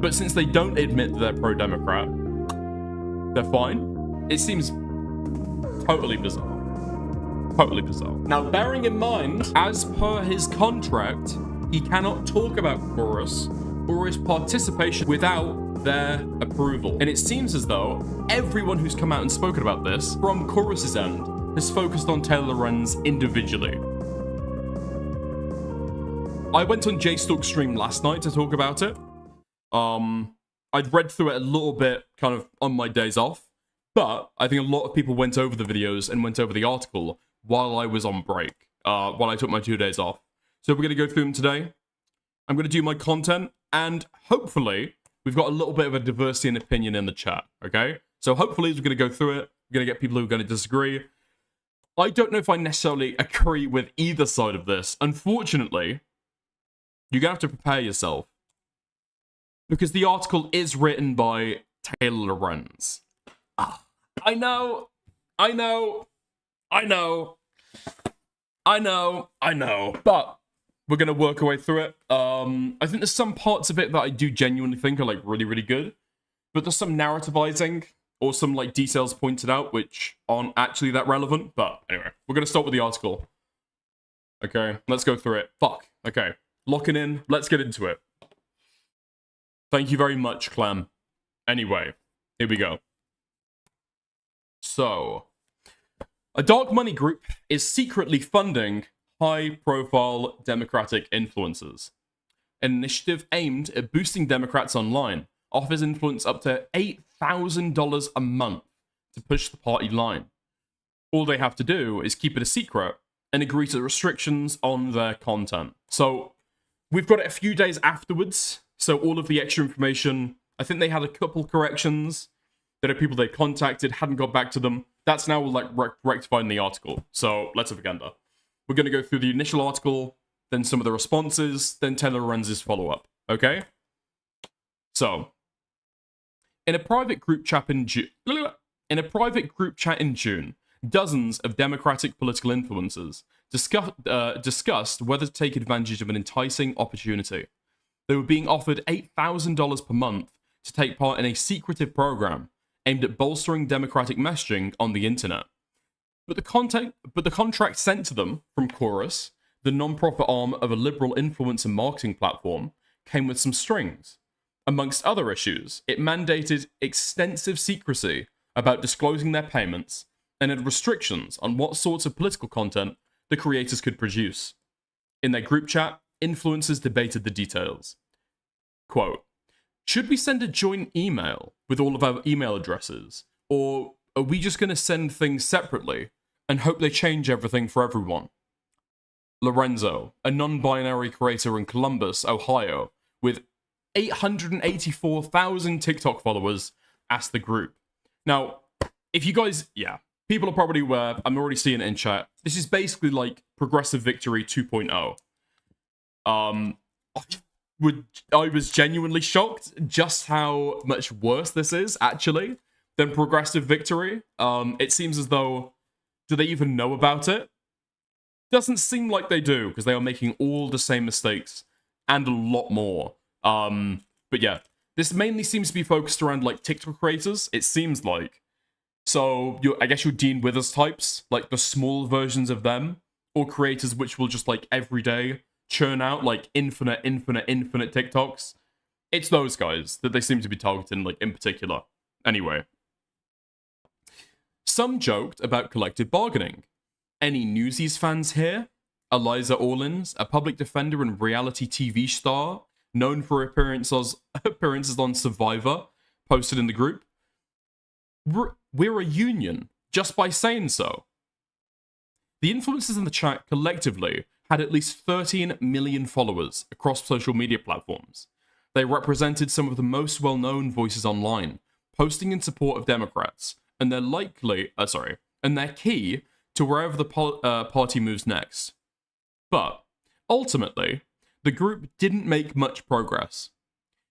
But since they don't admit they're pro-Democrat, they're fine. It seems totally bizarre. Totally bizarre. Now, bearing in mind, as per his contract, he cannot talk about Chorus or his participation without their approval. And it seems as though everyone who's come out and spoken about this, from Chorus's end, has focused on Taylor Lorenz individually. I went on J-Stalk's stream last night to talk about it. I'd read through it a little bit kind of on my days off, but I think a lot of people went over the videos and went over the article while I was on break, while I took my 2 days off. So we're going to go through them today. I'm going to do my content, and hopefully we've got a little bit of a diversity in opinion in the chat, okay? So hopefully we're going to go through it. We're going to get people who are going to disagree. I don't know if I necessarily agree with either side of this. Unfortunately, you're going to have to prepare yourself, because the article is written by Taylor Lorenz. I know, but we're going to work our way through it. I think there's some parts of it that I do genuinely think are like really, really good, but there's some narrativizing or some like details pointed out which aren't actually that relevant. But anyway, we're going to start with the article. Okay, let's go through it. Fuck. Okay, locking in. Let's get into it. Thank you very much, Clem. Anyway, here we go. So, a dark money group is secretly funding high-profile Democratic influencers. An initiative aimed at boosting Democrats online offers influence up to $8,000 a month to push the party line. All they have to do is keep it a secret and agree to the restrictions on their content. So, we've got it a few days afterwards. So all of the extra information, I think they had a couple corrections. There are people they contacted, hadn't got back to them. That's now like rectified in the article. So let's have a gander. We're going to go through the initial article, then some of the responses, then Taylor Lorenz's follow-up. Okay? So, in a private group chat in June, dozens of Democratic political influencers discussed whether to take advantage of an enticing opportunity. They were being offered $8,000 per month to take part in a secretive program aimed at bolstering Democratic messaging on the internet. But the contract sent to them from Chorus, the non-profit arm of a liberal influencer marketing platform, came with some strings. Amongst other issues, it mandated extensive secrecy about disclosing their payments and had restrictions on what sorts of political content the creators could produce. In their group chat, influencers debated the details. Quote, should we send a joint email with all of our email addresses? Or are we just going to send things separately and hope they change everything for everyone? Lorenzo, a non-binary creator in Columbus, Ohio, with 884,000 TikTok followers, asked the group. Now, if you guys, people are probably aware, I'm already seeing it in chat. This is basically like Progressive Victory 2.0. I was genuinely shocked just how much worse this is, actually, than Progressive Victory. It seems as though, do they even know about it? Doesn't seem like they do, because they are making all the same mistakes, and a lot more. But yeah, this mainly seems to be focused around, like, TikTok creators, it seems like. So, I guess your Dean Withers types, like the small versions of them, or creators which will just, like, every day churn out, like, infinite TikToks. It's those guys that they seem to be targeting, like, in particular. Anyway. Some joked about collective bargaining. Any Newsies fans here? Eliza Orlins, a public defender and reality TV star, known for appearances on Survivor, posted in the group. We're a union, just by saying so. The influencers in the chat collectively had at least 13 million followers across social media platforms. They represented some of the most well-known voices online, posting in support of Democrats, and they're key to wherever the party moves next. But, ultimately, the group didn't make much progress.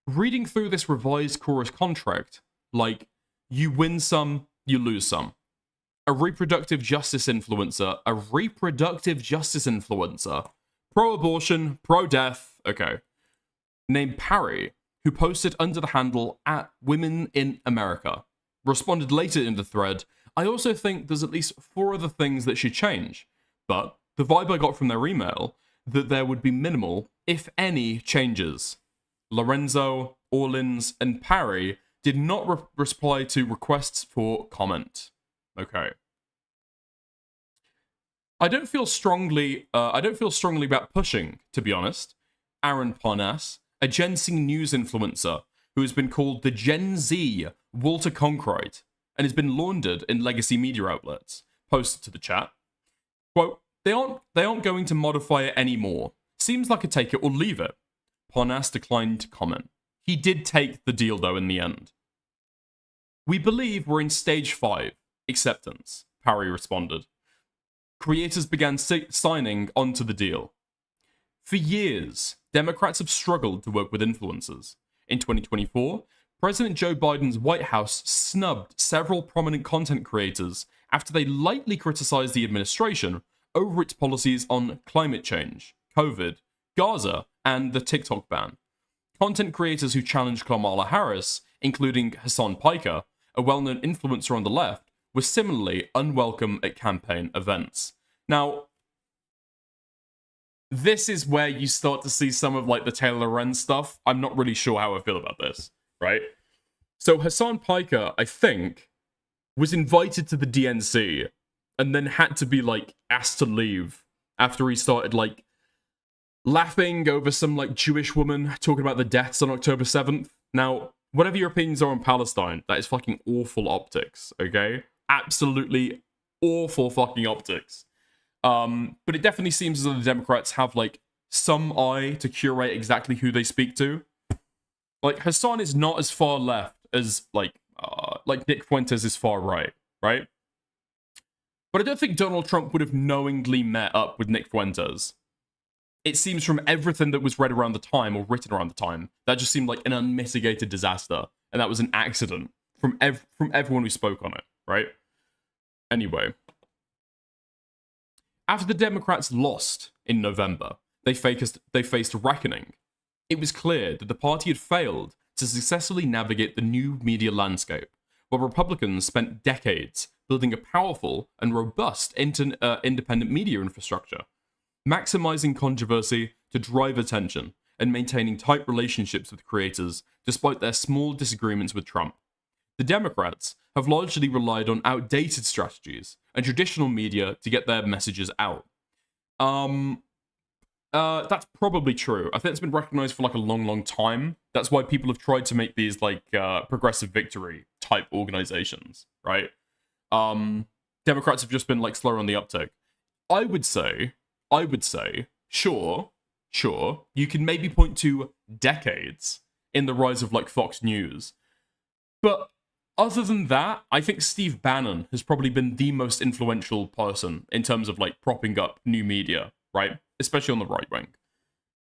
Reading through this revised Chorus contract, like, you win some, you lose some. A reproductive justice influencer, pro-abortion, pro-death, okay, named Parry, who posted under the handle @WomenInAmerica, responded later in the thread, "I also think there's at least 4 other things that should change, but the vibe I got from their email that there would be minimal, if any, changes." Lorenzo, Orleans, and Parry did not reply to requests for comment. Okay. I don't feel strongly about pushing, to be honest. Aaron Parnas, a Gen Z news influencer who has been called the Gen Z Walter Cronkite and has been laundered in legacy media outlets, posted to the chat. Quote, they aren't going to modify it anymore. Seems like a take it or leave it. Parnas declined to comment. He did take the deal, though, in the end. We believe we're in stage 5, acceptance, Parry responded. Creators began signing onto the deal. For years, Democrats have struggled to work with influencers. In 2024, President Joe Biden's White House snubbed several prominent content creators after they lightly criticized the administration over its policies on climate change, COVID, Gaza, and the TikTok ban. Content creators who challenged Kamala Harris, including Hassan Piker, a well-known influencer on the left, were similarly unwelcome at campaign events. Now, this is where you start to see some of like the Taylor Lorenz stuff. I'm not really sure how I feel about this, right? So Hassan Piker, I think, was invited to the DNC and then had to be like asked to leave after he started like laughing over some like Jewish woman talking about the deaths on October 7th. Now, whatever your opinions are on Palestine, that is fucking awful optics, okay? Absolutely awful fucking optics. But it definitely seems as though the Democrats have like some eye to curate exactly who they speak to. Like Hassan is not as far left as like Nick Fuentes is far right, right? But I don't think Donald Trump would have knowingly met up with Nick Fuentes. It seems from everything that was read around the time or written around the time, that just seemed like an unmitigated disaster, and that was an accident from everyone who spoke on it, right? Anyway, after the Democrats lost in November, they faced a reckoning. It was clear that the party had failed to successfully navigate the new media landscape, while Republicans spent decades building a powerful and robust independent media infrastructure, maximizing controversy to drive attention, and maintaining tight relationships with creators despite their small disagreements with Trump. The Democrats have largely relied on outdated strategies and traditional media to get their messages out. That's probably true. I think it's been recognized for like a long, long time. That's why people have tried to make these like progressive victory type organizations, right? Democrats have just been like slower on the uptick. I would say, sure, you can maybe point to decades in the rise of like Fox News. But other than that, I think Steve Bannon has probably been the most influential person in terms of like propping up new media, right? Especially on the right wing.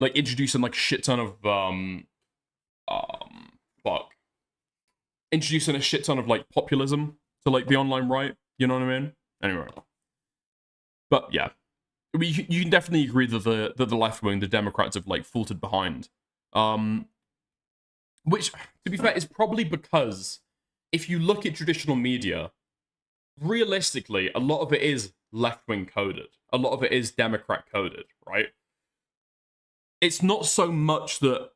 Like introducing like shit ton of introducing a shit ton of like populism to like the online right, you know what I mean? Anyway. But yeah. You can definitely agree that the left wing, the Democrats, have like faltered behind. Which, to be fair, is probably because if you look at traditional media, realistically, a lot of it is left-wing coded. A lot of it is Democrat coded, right? It's not so much that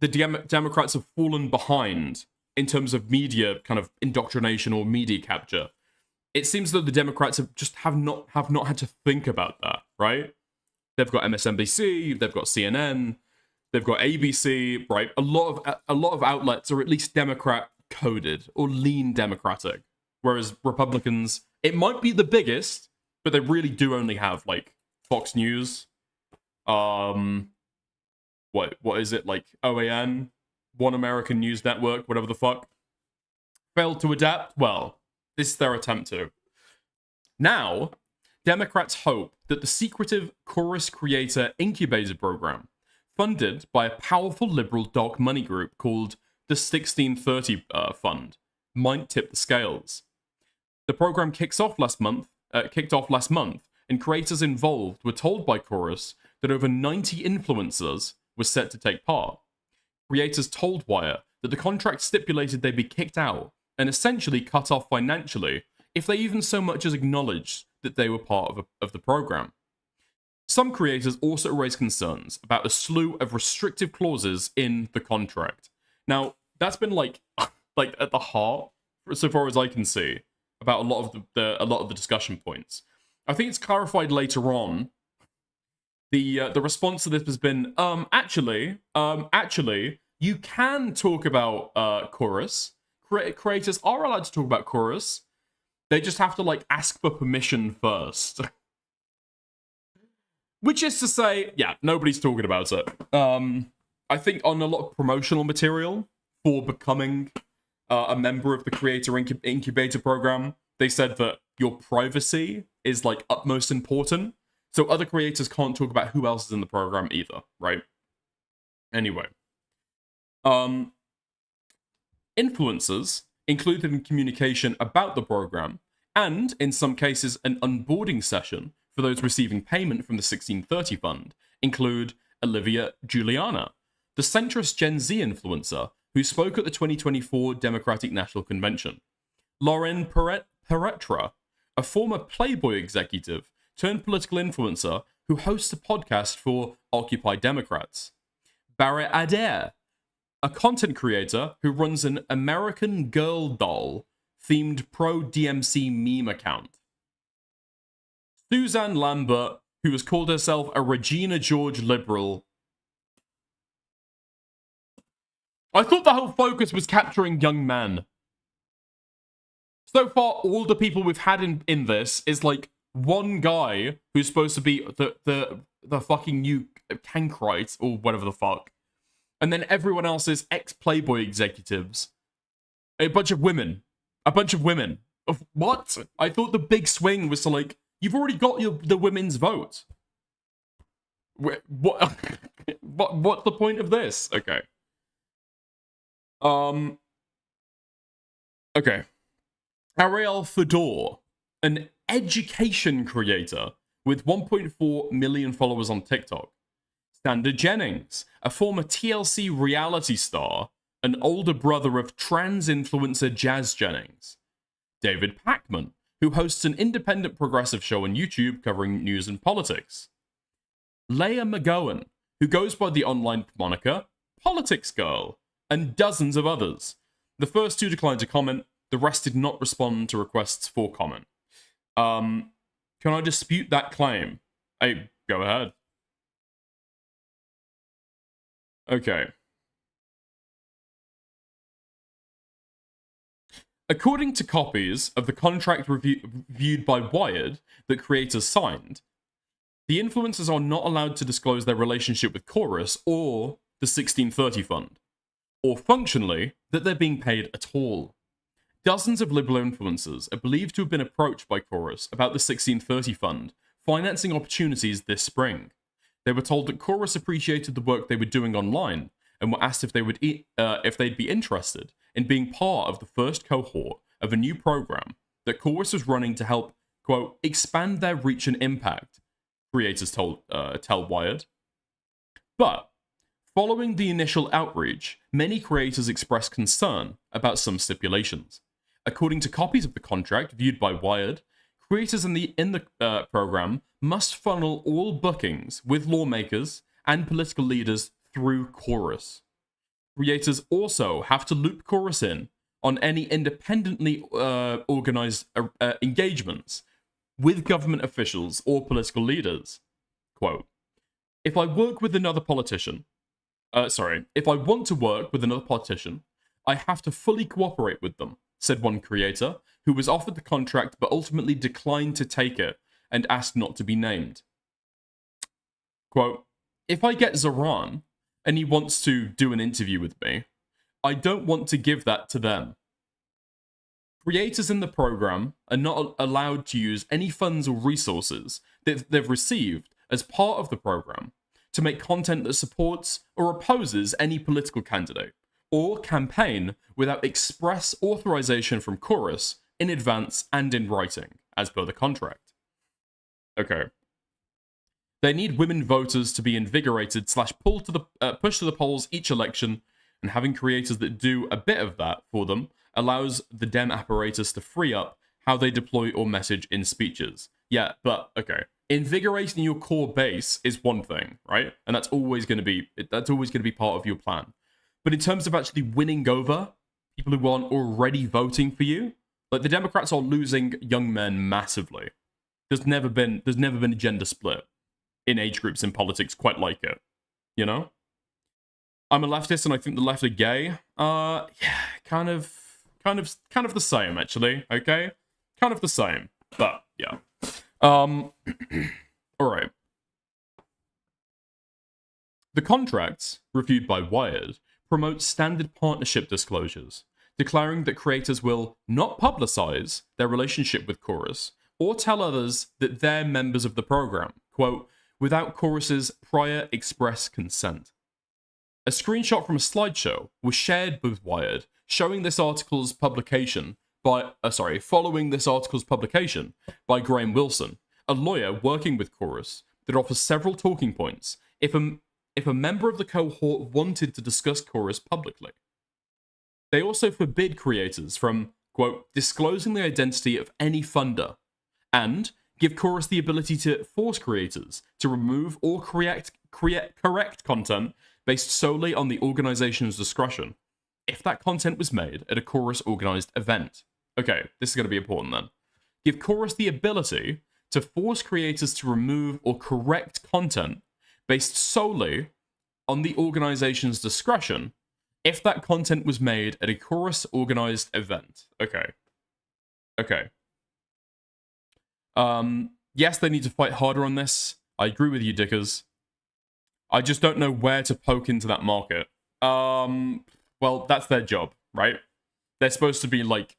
the Democrats have fallen behind in terms of media kind of indoctrination or media capture. It seems that the Democrats have not had to think about that, right? They've got MSNBC, they've got CNN, they've got ABC, right? A lot of outlets are at least Democrat coded or lean Democratic, whereas Republicans, it might be the biggest, but they really do only have like Fox News, what is it, like OAN, One American News Network, whatever the fuck. Failed to adapt? Well, this is their attempt to. Now, Democrats hope that the secretive Chorus Creator Incubator Program, funded by a powerful liberal dark money group called the 1630 Fund, might tip the scales. The program kicked off last month, and creators involved were told by Chorus that over 90 influencers were set to take part. creators told Wire that the contract stipulated they'd be kicked out and essentially cut off financially if they even so much as acknowledged that they were part of the program. Some creators also raised concerns about a slew of restrictive clauses in the contract. Now, that's been like at the heart, so far as I can see, about a lot of the discussion points. I think it's clarified later on. The response to this has been, actually, you can talk about chorus. Creators are allowed to talk about chorus. They just have to like ask for permission first. Which is to say, yeah, nobody's talking about it. I think on a lot of promotional material for becoming a member of the Creator Incubator program, they said that your privacy is like utmost important. So other creators can't talk about who else is in the program either, right? Anyway. Influencers included in communication about the program, and in some cases an onboarding session for those receiving payment from the 1630 fund, include Olivia Juliana, the centrist Gen Z influencer who spoke at the 2024 Democratic National Convention, Lauren Peretra, a former Playboy executive turned political influencer who hosts a podcast for Occupy Democrats, Barrett Adair, a content creator who runs an American Girl doll themed pro-DMC meme account, Suzanne Lambert, who has called herself a Regina George liberal. I thought the whole focus was capturing young men. So far, all the people we've had in this is like one guy who's supposed to be the fucking new Kankrite or whatever the fuck. And then everyone else is ex-Playboy executives. A bunch of women. What? I thought the big swing was to like, you've already got the women's vote. What? What's the point of this? Okay. Okay. Ariel Fedor, an education creator with 1.4 million followers on TikTok. Sander Jennings, a former TLC reality star, an older brother of trans influencer Jazz Jennings. David Pakman, who hosts an independent progressive show on YouTube covering news and politics. Leah McGowan, who goes by the online moniker Politics Girl, and dozens of others. The first two declined to comment, the rest did not respond to requests for comment. Can I dispute that claim? Go ahead. Okay. According to copies of the contract reviewed by Wired that creators signed, the influencers are not allowed to disclose their relationship with Chorus or the 1630 Fund, or functionally, that they're being paid at all. Dozens of liberal influencers are believed to have been approached by Chorus about the 1630 Fund financing opportunities this spring. They were told that Chorus appreciated the work they were doing online and were asked if they'd be interested in being part of the first cohort of a new program that Chorus was running to help, quote, expand their reach and impact, creators tell Wired. But following the initial outreach, many creators expressed concern about some stipulations. According to copies of the contract viewed by Wired, creators in the program must funnel all bookings with lawmakers and political leaders through Chorus. Creators also have to loop Chorus in on any independently organized engagements with government officials or political leaders. Quote, if I want to work with another politician, I have to fully cooperate with them, said one creator, who was offered the contract but ultimately declined to take it and asked not to be named. Quote, if I get Zoran and he wants to do an interview with me, I don't want to give that to them. Creators in the program are not allowed to use any funds or resources that they've received as part of the program to make content that supports or opposes any political candidate or campaign without express authorization from Chorus in advance and in writing, as per the contract. Okay. They need women voters to be invigorated / pushed to the polls each election and having creators that do a bit of that for them allows the Dem apparatus to free up how they deploy or message in speeches. Yeah, but okay. Invigorating your core base is one thing, right? And that's always going to be part of your plan. But in terms of actually winning over people who aren't already voting for you, like the Democrats are losing young men massively. There's never been a gender split in age groups in politics quite like it. You know? I'm a leftist and I think the left are gay. Yeah, kind of the same actually, okay? Kind of the same. But yeah. Alright. The contracts, reviewed by Wired, promote standard partnership disclosures, declaring that creators will not publicize their relationship with Chorus or tell others that they're members of the program, quote, without Chorus's prior express consent. A screenshot from a slideshow was shared with Wired, showing this article's publication following this article's publication by Graham Wilson, a lawyer working with Chorus, that offers several talking points if a member of the cohort wanted to discuss Chorus publicly. They also forbid creators from, quote, disclosing the identity of any funder, and give Chorus the ability to force creators to remove or correct content based solely on the organization's discretion, if that content was made at a Chorus organized event. Okay, this is going to be important then. Give Chorus the ability to force creators to remove or correct content based solely on the organization's discretion if that content was made at a Chorus organized event. Okay. Yes, they need to fight harder on this. I agree with you, Dickers. I just don't know where to poke into that market. Well, that's their job, right? They're supposed to be like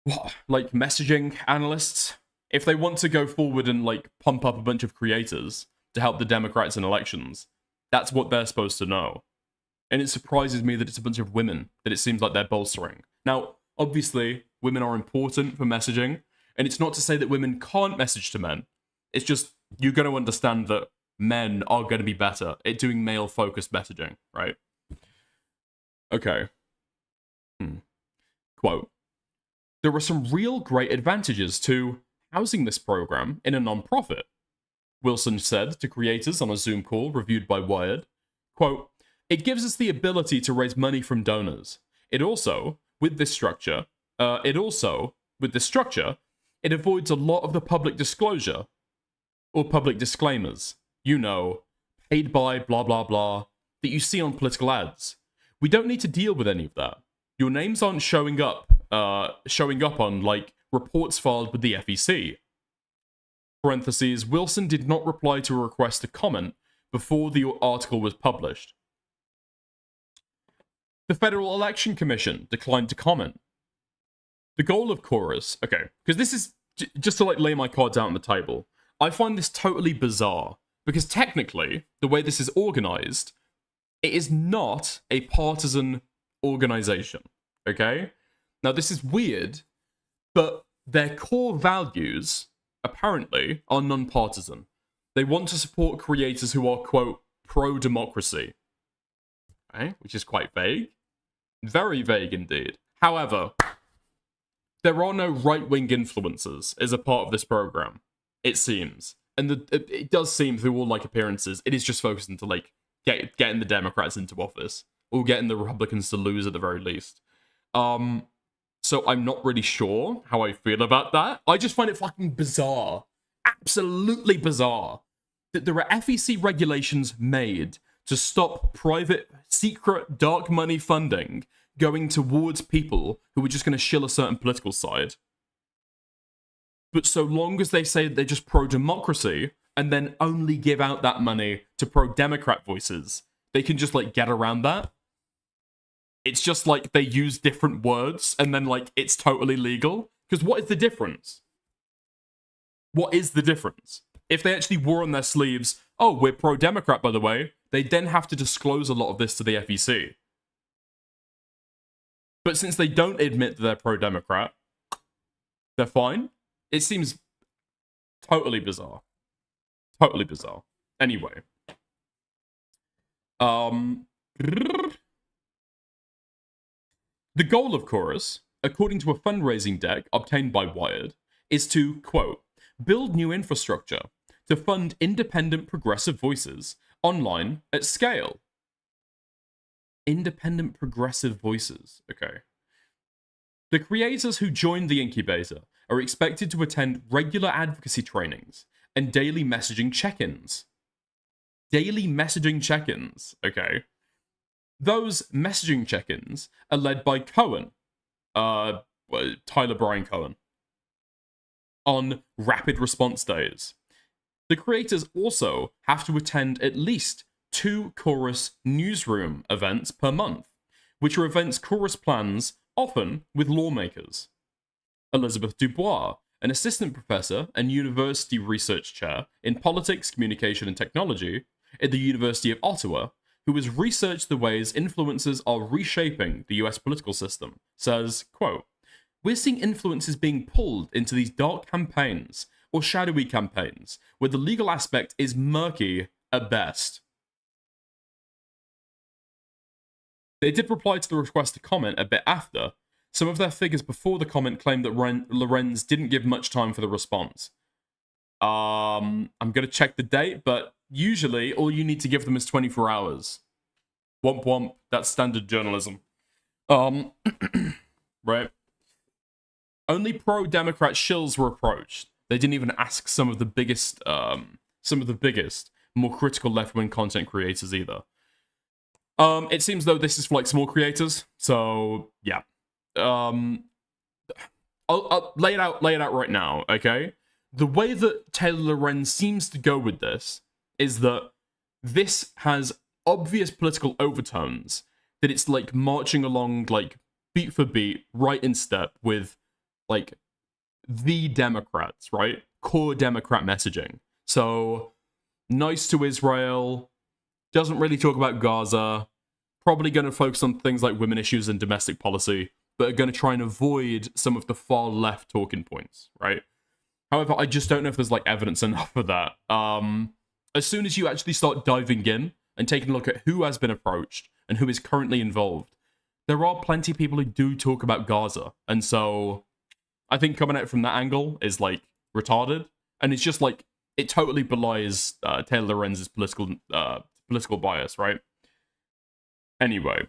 messaging analysts. If they want to go forward and like pump up a bunch of creators to help the Democrats in elections, that's what they're supposed to know. And it surprises me that it's a bunch of women that it seems like they're bolstering. Now, obviously, women are important for messaging, and it's not to say that women can't message to men. It's just, you're going to understand that men are going to be better at doing male-focused messaging, right? Okay. Quote, there are some real great advantages to housing this program in a non-profit, Wilson said to creators on a Zoom call reviewed by Wired. Quote, it gives us the ability to raise money from donors. It also, with this structure, it avoids a lot of the public disclosure or public disclaimers, you know, paid by blah blah blah, that you see on political ads. We don't need to deal with any of that. Your names aren't showing up on like reports filed with the FEC. Parentheses, Wilson did not reply to a request to comment before the article was published. The Federal Election Commission declined to comment. The goal of Chorus, okay, because this is just to like lay my cards out on the table. I find this totally bizarre because technically, the way this is organized, it is not a partisan organization. Okay, now this is weird, but their core values apparently are non-partisan. They want to support creators who are, quote, pro-democracy. Okay, which is quite vague. Very vague indeed. However, there are no right-wing influencers as a part of this program, it seems. And it does seem, through all like appearances, it is just focused into like getting the Democrats into office, or getting the Republicans to lose at the very least. So I'm not really sure how I feel about that. I just find it fucking bizarre. Absolutely bizarre. That there are FEC regulations made to stop private, secret, dark money funding going towards people who are just going to shill a certain political side. But so long as they say they're just pro-democracy, and then only give out that money to pro-Democrat voices, they can just, like, get around that. It's just, like, they use different words, and then, like, it's totally legal. Because what is the difference? What is the difference? If they actually wore on their sleeves, oh, we're pro-Democrat, by the way, they then have to disclose a lot of this to the FEC. But since they don't admit that they're pro-Democrat, they're fine. It seems totally bizarre. Totally bizarre. Anyway. The goal of Chorus, according to a fundraising deck obtained by Wired, is to, quote, build new infrastructure to fund independent progressive voices online at scale. Independent progressive voices. Okay. The creators who joined the incubator are expected to attend regular advocacy trainings and daily messaging check-ins. Daily messaging check-ins, okay. Those messaging check-ins are led by Cohen, Tyler Brian Cohen, on rapid response days. The creators also have to attend at least 2 Chorus newsroom events per month, which are events Chorus plans often with lawmakers. Elizabeth Dubois, an assistant professor and university research chair in politics, communication, and technology at the University of Ottawa, who has researched the ways influencers are reshaping the US political system, says, quote, we're seeing influencers being pulled into these dark campaigns or shadowy campaigns where the legal aspect is murky at best. They did reply to the request to comment a bit after. Some of their figures before the comment claimed that Lorenz didn't give much time for the response. I'm going to check the date, but usually all you need to give them is 24 hours. Womp womp, that's standard journalism. Right. Only pro-Democrat shills were approached. They didn't even ask some of the biggest, more critical left-wing content creators either. It seems though this is for like small creators, so yeah. I'll lay it out right now, okay? The way that Taylor Lorenz seems to go with this is that this has obvious political overtones, that it's like marching along like beat for beat, right in step with like the Democrats, right? Core Democrat messaging. So nice to Israel, doesn't really talk about Gaza, probably going to focus on things like women issues and domestic policy, but are going to try and avoid some of the far left talking points, right? However, I just don't know if there's like evidence enough for that. As soon as you actually start diving in and taking a look at who has been approached and who is currently involved, there are plenty of people who do talk about Gaza. And so I think coming at it from that angle is like retarded. And it's just like, it totally belies Taylor Lorenz's political bias, right? Anyway.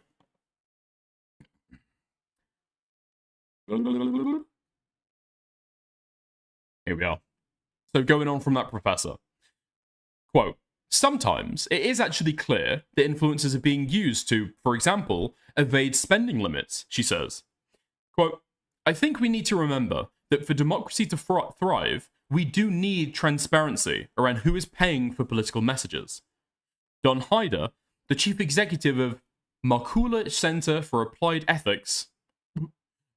Here we are. So going on from that professor. Quote, sometimes it is actually clear that influencers are being used to, for example, evade spending limits, she says. Quote, I think we need to remember that for democracy to thrive, we do need transparency around who is paying for political messages. Don Hyder, the chief executive of Markula Center for Applied Ethics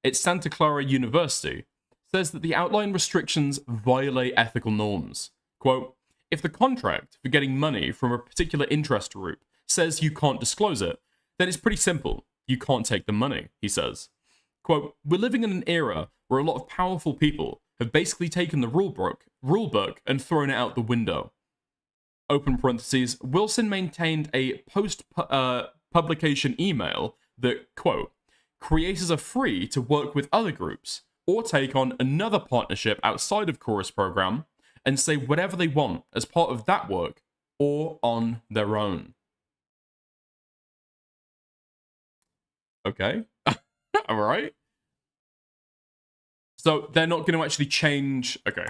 at Santa Clara University, says that the outline restrictions violate ethical norms. Quote, if the contract for getting money from a particular interest group says you can't disclose it, then it's pretty simple. You can't take the money, he says. Quote, we're living in an era where a lot of powerful people have basically taken the rule book and thrown it out the window. Open parentheses, Wilson maintained a post-publication email that, quote, creators are free to work with other groups or take on another partnership outside of Chorus program and say whatever they want as part of that work or on their own. Okay. All right. So they're not going to actually change. Okay.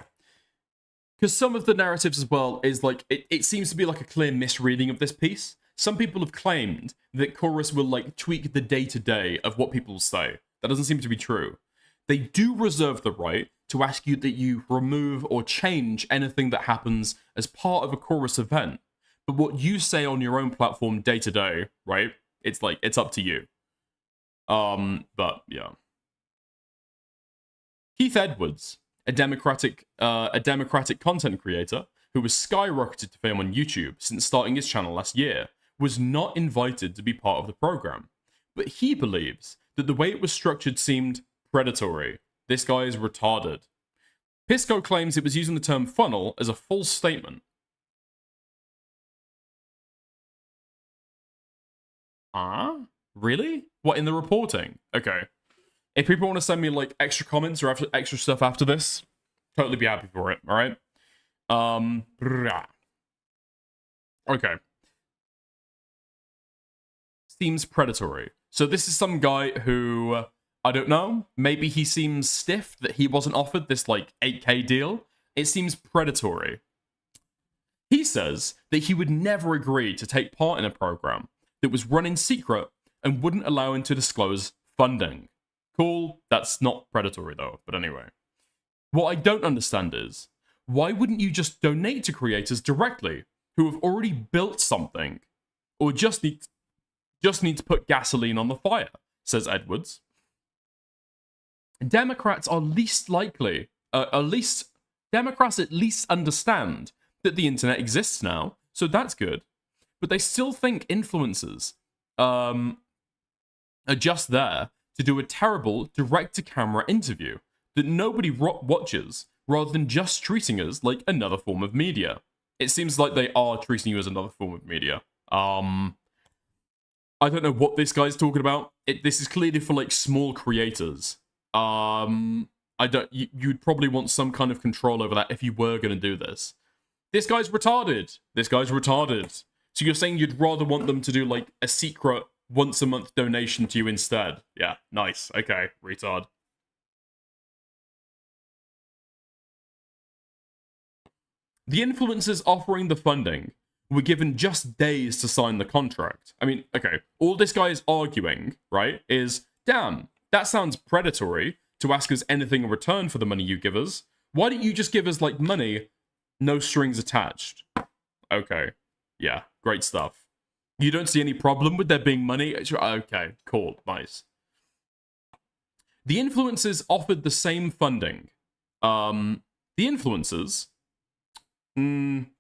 Because some of the narratives as well is like, it seems to be like a clear misreading of this piece. Some people have claimed that Chorus will like tweak the day-to-day of what people say. That doesn't seem to be true. They do reserve the right to ask you that you remove or change anything that happens as part of a Chorus event. But what you say on your own platform day-to-day, right? It's like, it's up to you. But yeah. Keith Edwards, a Democratic content creator who was skyrocketed to fame on YouTube since starting his channel last year, was not invited to be part of the program. But he believes that the way it was structured seemed predatory. This guy is retarded. Pisco claims it was using the term funnel as a false statement. Really? What, in the reporting? Okay. If people want to send me, like, extra comments or extra stuff after this, totally be happy for it, alright? Okay. Seems predatory. So this is some guy who, I don't know, maybe he seems stiff that he wasn't offered this, like, 8K deal. It seems predatory. He says that he would never agree to take part in a program that was run in secret and wouldn't allow him to disclose funding. Cool, that's not predatory though, but anyway. What I don't understand is, why wouldn't you just donate to creators directly who have already built something, or just need to put gasoline on the fire, says Edwards. Democrats are Democrats at least understand that the internet exists now, so that's good. But they still think influencers are just there to do a terrible direct-to-camera interview that nobody watches, rather than just treating us like another form of media. It seems like they are treating you as another form of media. I don't know what this guy's talking about. This is clearly for, like, small creators. You'd probably want some kind of control over that if you were going to do this. This guy's retarded. So you're saying you'd rather want them to do, like, a secret once-a-month donation to you instead? Yeah, nice. Okay, retard. The influencers offering the funding were given just days to sign the contract. I mean, okay, all this guy is arguing, right, is, damn, that sounds predatory to ask us anything in return for the money you give us. Why don't you just give us, like, money, no strings attached? Okay, yeah, great stuff. You don't see any problem with there being money? Okay, cool, nice. The influencers offered the same funding. The influencers...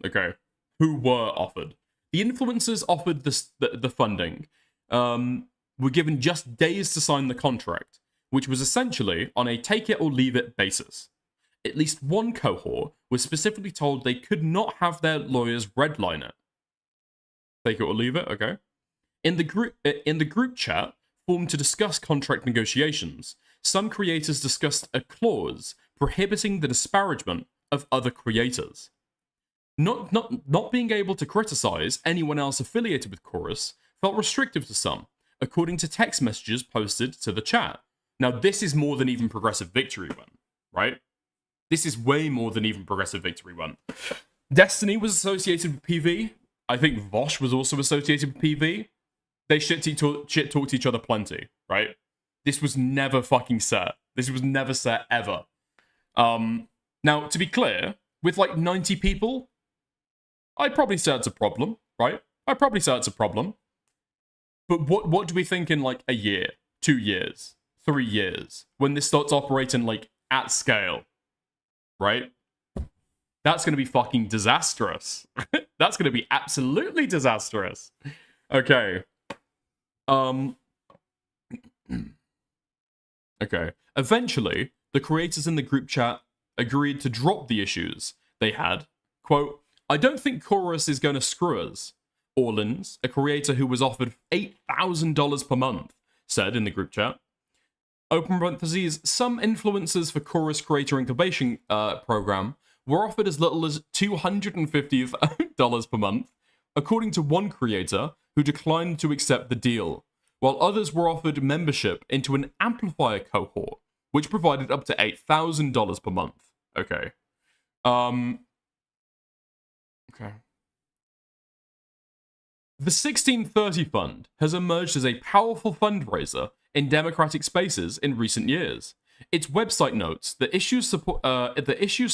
okay. Who were offered? The influencers offered the funding were given just days to sign the contract, which was essentially on a take-it-or-leave-it basis. At least one cohort was specifically told they could not have their lawyers redline it. Take it or leave it, okay. In the group chat formed to discuss contract negotiations, some creators discussed a clause prohibiting the disparagement of other creators. Not being able to criticize anyone else affiliated with Chorus felt restrictive to some, according to text messages posted to the chat. Now, this is more than even Progressive Victory won, right? This is way more than even Progressive Victory won. Destiny was associated with PV. I think Vosh was also associated with PV. They shit-talked each other plenty, right? This was never fucking set. This was never set, ever. Now, to be clear, with like 90 people, I'd probably say it's a problem, right? I'd probably say it's a problem. But what do we think in like a year, 2 years, 3 years, when this starts operating like at scale, right? That's going to be fucking disastrous. That's going to be absolutely disastrous. Okay. Okay. Eventually, the creators in the group chat agreed to drop the issues they had. Quote, I don't think Chorus is going to screw us. Orleans, a creator who was offered $8,000 per month, said in the group chat. Open parentheses, some influencers for Chorus Creator Incubation program were offered as little as $250 per month, according to one creator who declined to accept the deal, while others were offered membership into an amplifier cohort, which provided up to $8,000 per month. Okay. Okay. The 1630 Fund has emerged as a powerful fundraiser in democratic spaces in recent years. Its website notes that issues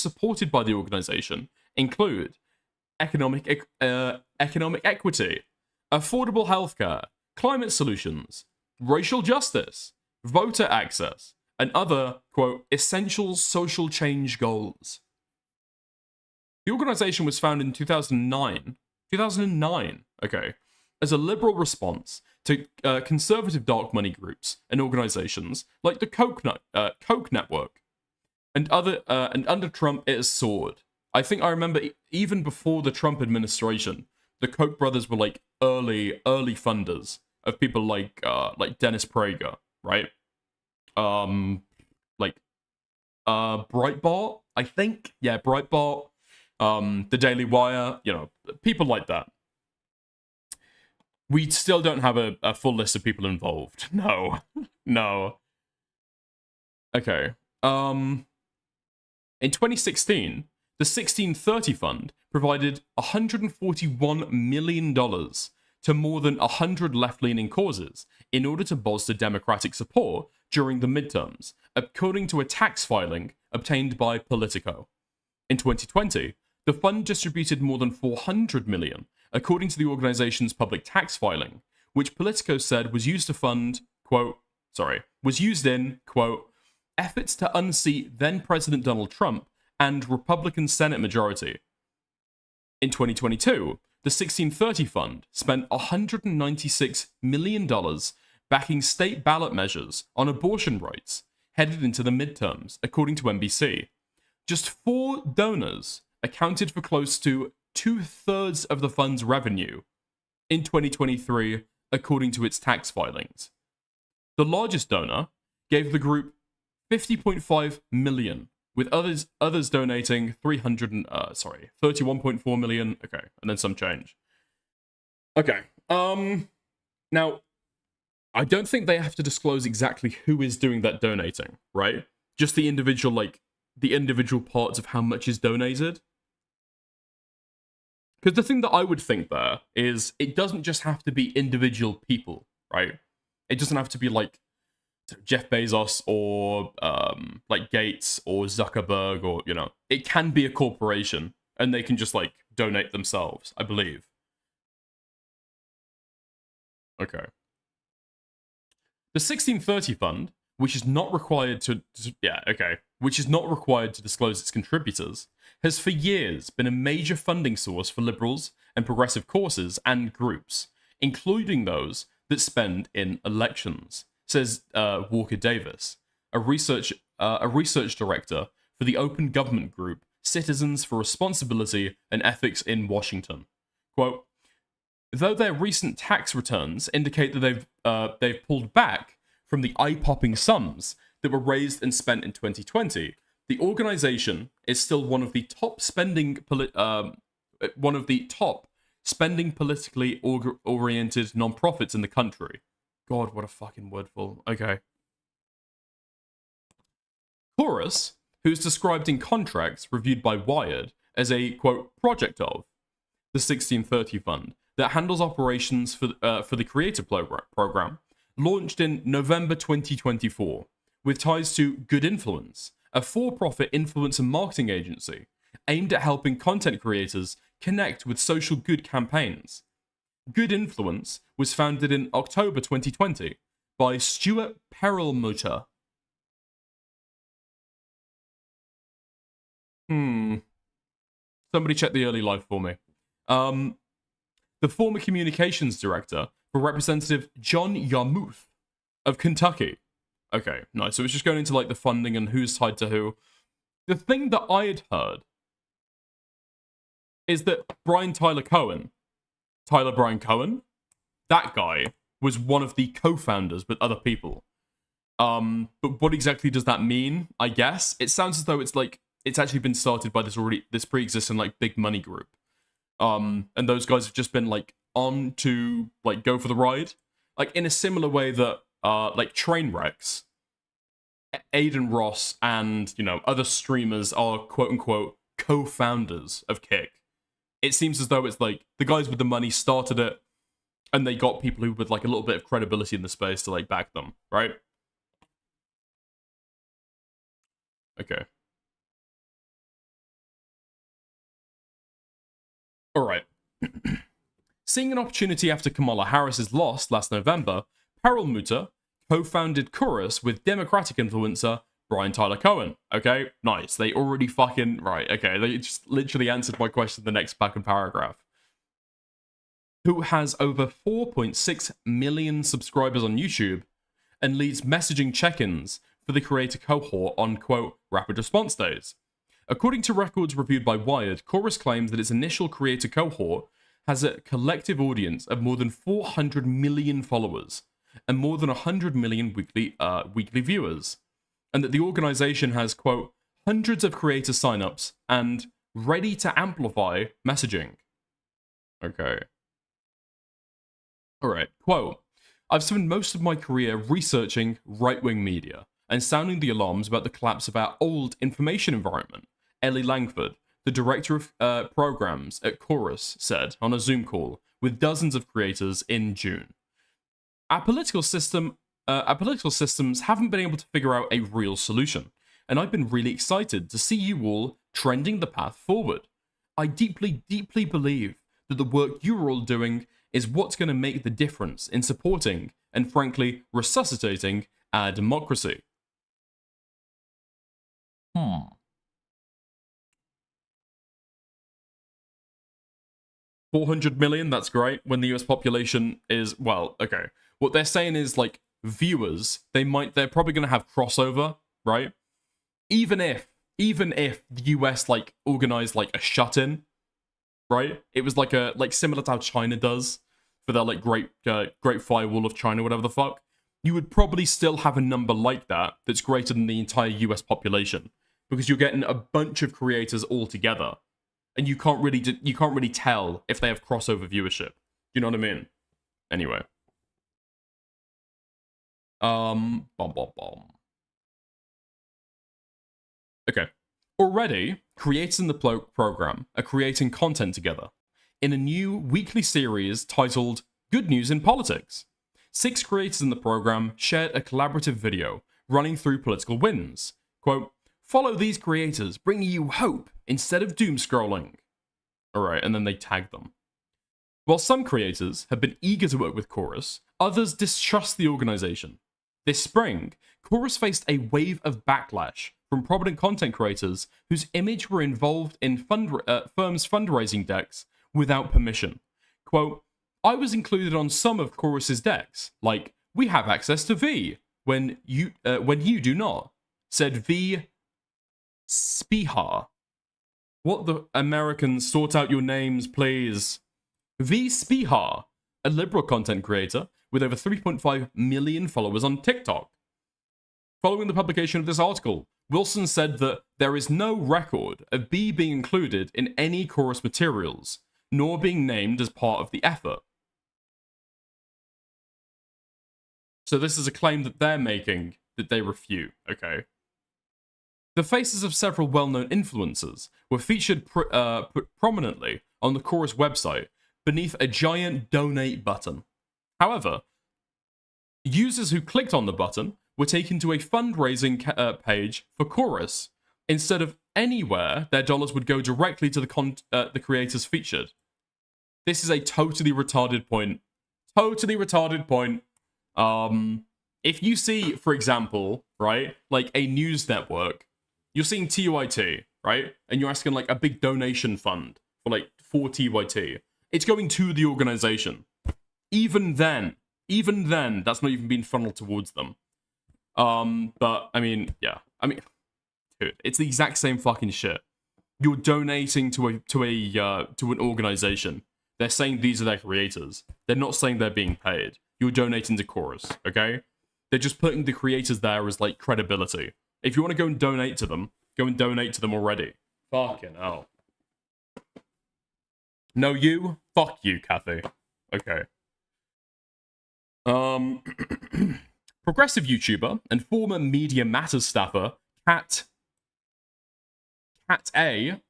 supported by the organization include economic equity, affordable healthcare, climate solutions, racial justice, voter access, and other, quote, essential social change goals. The organization was founded in 2009, okay, as a liberal response to conservative dark money groups and organizations like the Koch network, and under Trump it has soared. I think I remember even before the Trump administration, the Koch brothers were like early funders of people like Dennis Prager, right? Like Breitbart, I think. Yeah, Breitbart, the Daily Wire, you know, people like that. We still don't have a full list of people involved. No. No. Okay. In 2016, the 1630 Fund provided $141 million to more than 100 left-leaning causes in order to bolster Democratic support during the midterms, according to a tax filing obtained by Politico. In 2020, the fund distributed more than $400 million, according to the organization's public tax filing, which Politico said was used to fund, was used in, efforts to unseat then-President Donald Trump and Republican Senate majority. In 2022, the 1630 Fund spent $196 million backing state ballot measures on abortion rights headed into the midterms, according to NBC. Just 4 donors accounted for close to 2/3 of the fund's revenue in 2023, according to its tax filings. The largest donor gave the group $50.5 million, with others donating 31.4 million. Okay, and then some change. Okay. Now, I don't think they have to disclose exactly who is doing that donating, right? Just the individual parts of how much is donated. Because the thing that I would think there is it doesn't just have to be individual people, right? It doesn't have to be like Jeff Bezos or like Gates or Zuckerberg, or, you know, it can be a corporation and they can just like donate themselves, I believe. Okay. The 1630 Fund, which is not required to disclose its contributors, has for years been a major funding source for liberals and progressive causes and groups, including those that spend in elections, says Walker Davis, a research director for the open government group Citizens for Responsibility and Ethics in Washington. Quote, though their recent tax returns indicate that they've pulled back from the eye-popping sums that were raised and spent in 2020, the organization is still one of the top spending politically oriented nonprofits in the country. God, what a fucking wordful. Okay. Chorus, who's described in contracts reviewed by Wired as a, quote, project of the 1630 Fund that handles operations for the Creator program, launched in November 2024, with ties to Good Influence, a for-profit influencer marketing agency aimed at helping content creators connect with social good campaigns. Good Influence was founded in October 2020 by Stuart Perlmutter. Somebody check the early life for me. The former communications director for Representative John Yarmouth of Kentucky. Okay, nice. So it's just going into like the funding and who's tied to who. The thing that I had heard is that Brian Cohen, that guy was one of the co-founders with other people. But what exactly does that mean? I guess it sounds as though it's like it's actually been started by this pre-existing like big money group. And those guys have just been like on to like go for the ride, like in a similar way that like Trainwrecks, Aiden Ross, and, you know, other streamers are quote unquote co-founders of Kick. It seems as though it's like the guys with the money started it, and they got people who with like a little bit of credibility in the space to like back them, right? Okay. All right. Seeing an opportunity after Kamala Harris's loss last November, Perlmutter co-founded Chorus with Democratic influencer Brian Tyler Cohen. Okay, nice. They already fucking... Right, okay. They just literally answered my question in the next fucking paragraph. Who has over 4.6 million subscribers on YouTube and leads messaging check-ins for the creator cohort on, quote, rapid response days. According to records reviewed by Wired, Chorus claims that its initial creator cohort has a collective audience of more than 400 million followers and more than 100 million weekly viewers, and that the organization has, quote, hundreds of creator signups and ready to amplify messaging. Okay. All right, quote, I've spent most of my career researching right-wing media and sounding the alarms about the collapse of our old information environment, Ellie Langford, the director of programs at Chorus, said on a Zoom call with dozens of creators in June. Our political systems haven't been able to figure out a real solution, and I've been really excited to see you all trending the path forward. I deeply, deeply believe that the work you're all doing is what's going to make the difference in supporting and, frankly, resuscitating our democracy. 400 million, that's great. When the US population is, well, okay. What they're saying is, like, viewers, they're probably going to have crossover, right? Even if the US, like, organized, like, a shut-in, right? It was like similar to how China does for their, like, great firewall of China, whatever the fuck. You would probably still have a number like that that's greater than the entire US population, because you're getting a bunch of creators all together, and you can't really tell if they have crossover viewership. You know what I mean? Anyway. Okay. Already, creators in the program are creating content together in a new weekly series titled Good News in Politics. 6 creators in the program shared a collaborative video running through political wins. Quote, follow these creators, bringing you hope instead of doom scrolling. Alright, and then they tag them. While some creators have been eager to work with Chorus, others distrust the organization. This spring, Chorus faced a wave of backlash from prominent content creators whose image were involved in firms' fundraising decks without permission. Quote, I was included on some of Chorus's decks, like, we have access to V, when you do not, said V. Spihar. What the Americans, sort out your names, please. V. Spihar, a liberal content creator with over 3.5 million followers on TikTok. Following the publication of this article, Wilson said that there is no record of B being included in any Chorus materials, nor being named as part of the effort. So this is a claim that they're making that they refute, okay? The faces of several well-known influencers were featured prominently on the Chorus website beneath a giant donate button. However, users who clicked on the button were taken to a fundraising page for Chorus. Instead of anywhere, their dollars would go directly to the creators featured. This is a totally retarded point. Totally retarded point. If you see, for example, right, like a news network, you're seeing TYT, right? And you're asking like a big donation fund for TYT. It's going to the organization. Even then, that's not even being funneled towards them. But I mean, yeah. I mean, dude, it's the exact same fucking shit. You're donating to an organization. They're saying these are their creators. They're not saying they're being paid. You're donating to Chorus, okay? They're just putting the creators there as like credibility. If you want to go and donate to them, go and donate to them already. Fucking hell. No, you? Fuck you, Kathy. Okay. Progressive YouTuber and former Media Matters staffer, Kat A,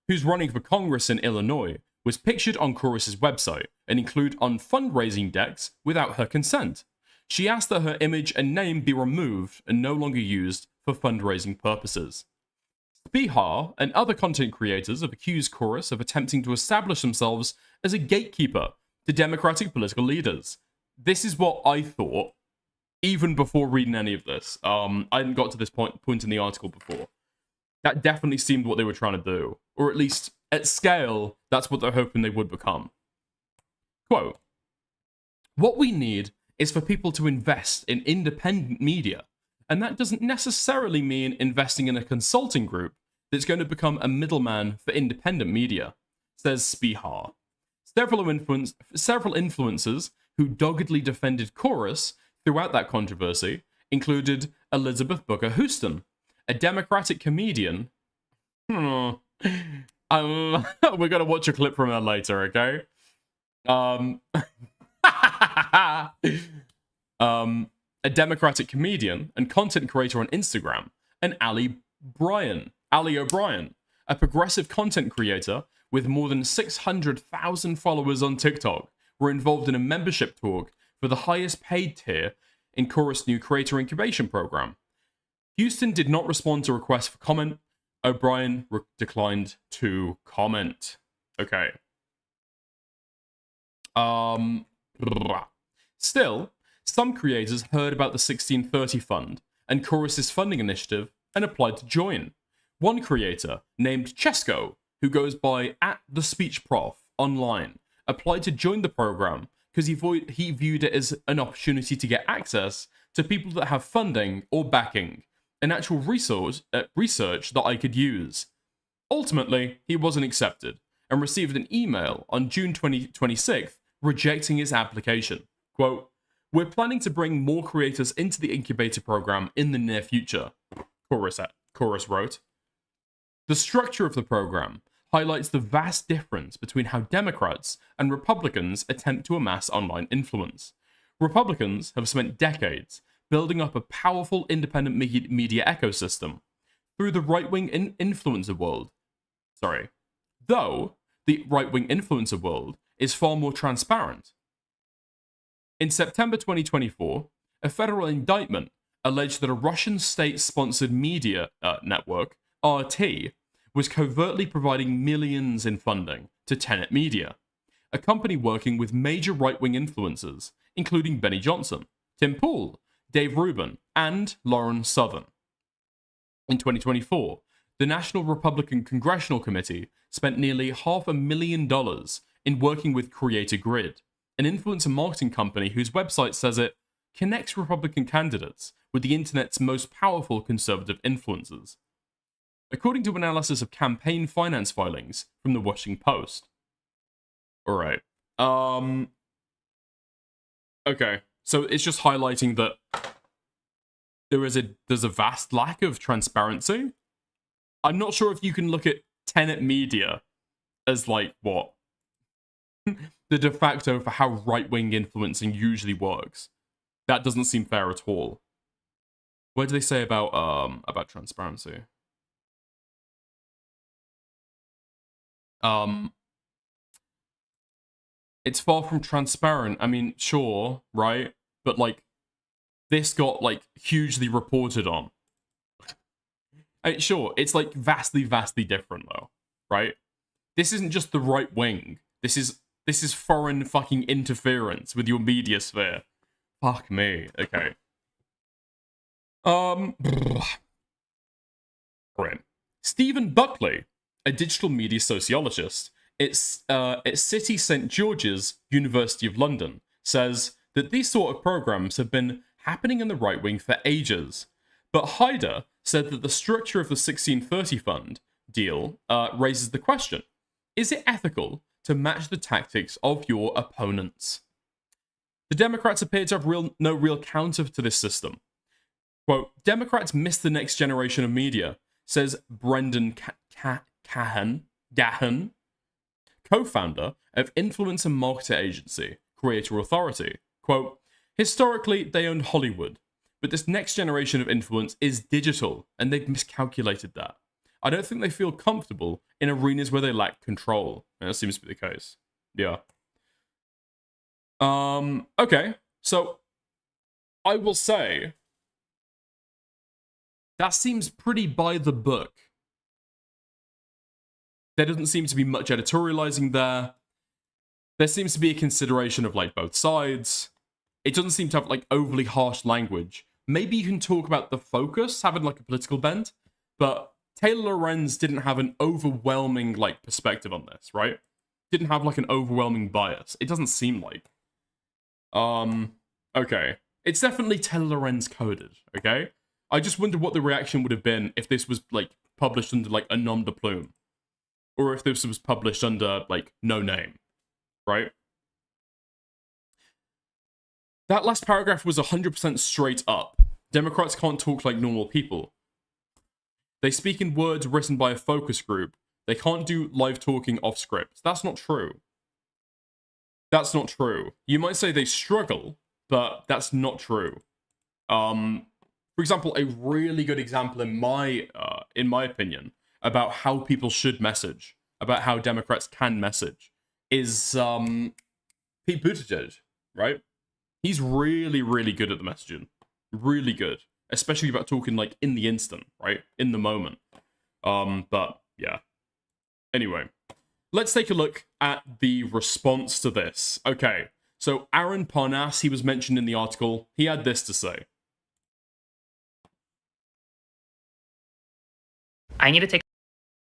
who's running for Congress in Illinois, was pictured on Chorus's website and included on fundraising decks without her consent. She asked that her image and name be removed and no longer used for fundraising purposes. Spihar and other content creators have accused Chorus of attempting to establish themselves as a gatekeeper to Democratic political leaders. This is what I thought, even before reading any of this. I hadn't got to this point in the article before. That definitely seemed what they were trying to do. Or at least, at scale, that's what they're hoping they would become. Quote, what we need is for people to invest in independent media, and that doesn't necessarily mean investing in a consulting group that's going to become a middleman for independent media, says Spihar. Several influencers who doggedly defended Chorus throughout that controversy included Elizabeth Booker Houston, a Democratic comedian. We're gonna watch a clip from her later, okay? A Democratic comedian and content creator on Instagram, and Ali O'Brien, a progressive content creator with more than 600,000 followers on TikTok, were involved in a membership talk for the highest paid tier in Chorus' new creator incubation program. Houston did not respond to requests for comment. O'Brien declined to comment. Okay. Still, some creators heard about the 1630 Fund and Chorus's funding initiative and applied to join. One creator, named Chesco, who goes by @thespeechprof online, applied to join the program because he viewed it as an opportunity to get access to people that have funding or backing, an actual research that I could use. Ultimately, he wasn't accepted and received an email on June 26th rejecting his application. Quote, "We're planning to bring more creators into the incubator program in the near future," Chorus wrote. The structure of the program highlights the vast difference between how Democrats and Republicans attempt to amass online influence. Republicans have spent decades building up a powerful independent media ecosystem through the right-wing influencer world. Though the right-wing influencer world is far more transparent. In September 2024, a federal indictment alleged that a Russian state-sponsored media network, RT, was covertly providing millions in funding to Tenet Media, a company working with major right-wing influencers, including Benny Johnson, Tim Pool, Dave Rubin, and Lauren Southern. In 2024, the National Republican Congressional Committee spent nearly $500,000 in working with Creator Grid, an influencer marketing company whose website says it connects Republican candidates with the internet's most powerful conservative influencers, according to analysis of campaign finance filings from the Washington Post. Alright. Okay. So it's just highlighting that there's a vast lack of transparency. I'm not sure if you can look at Tenet Media as like what? The de facto for how right-wing influencing usually works. That doesn't seem fair at all. What do they say about transparency? It's far from transparent. I mean, sure, right? But like, this got like hugely reported on. Sure, it's like vastly different though, right? This isn't just the right wing. This is foreign fucking interference with your media sphere. Fuck me. Okay. Right. Stephen Buckley, a digital media sociologist at City St George's, University of London, says that these sort of programs have been happening in the right wing for ages. But Haider said that the structure of the 1630 Fund deal raises the question, is it ethical to match the tactics of your opponents? The Democrats appear to have no real counter to this system. Quote, Democrats miss the next generation of media, says Brendan Gahan, co-founder of influencer marketer agency Creator Authority. Quote, historically, they owned Hollywood, but this next generation of influence is digital, and they've miscalculated that. I don't think they feel comfortable in arenas where they lack control. And that seems to be the case. Yeah. Okay. So, I will say, that seems pretty by the book. There doesn't seem to be much editorializing there. There seems to be a consideration of, like, both sides. It doesn't seem to have, like, overly harsh language. Maybe you can talk about the focus, having, like, a political bent, but Taylor Lorenz didn't have an overwhelming, like, perspective on this, right? Didn't have, like, an overwhelming bias. It doesn't seem like. Okay. It's definitely Taylor Lorenz coded, okay? I just wonder what the reaction would have been if this was, like, published under, like, a nom de plume. Or if this was published under, like, no name. right? That last paragraph was 100% straight up. Democrats can't talk like normal people. They speak in words written by a focus group. They can't do live talking off script. That's not true. That's not true. You might say they struggle, but that's not true. For example, a really good example in my opinion about how people should message, about how Democrats can message, is Pete Buttigieg, right? He's really, really good at the messaging. Really good. Especially about talking, like, in the instant, right? In the moment. But, yeah. Anyway, let's take a look at the response to this. Okay, so Aaron Parnas, he was mentioned in the article. He had this to say. I need to take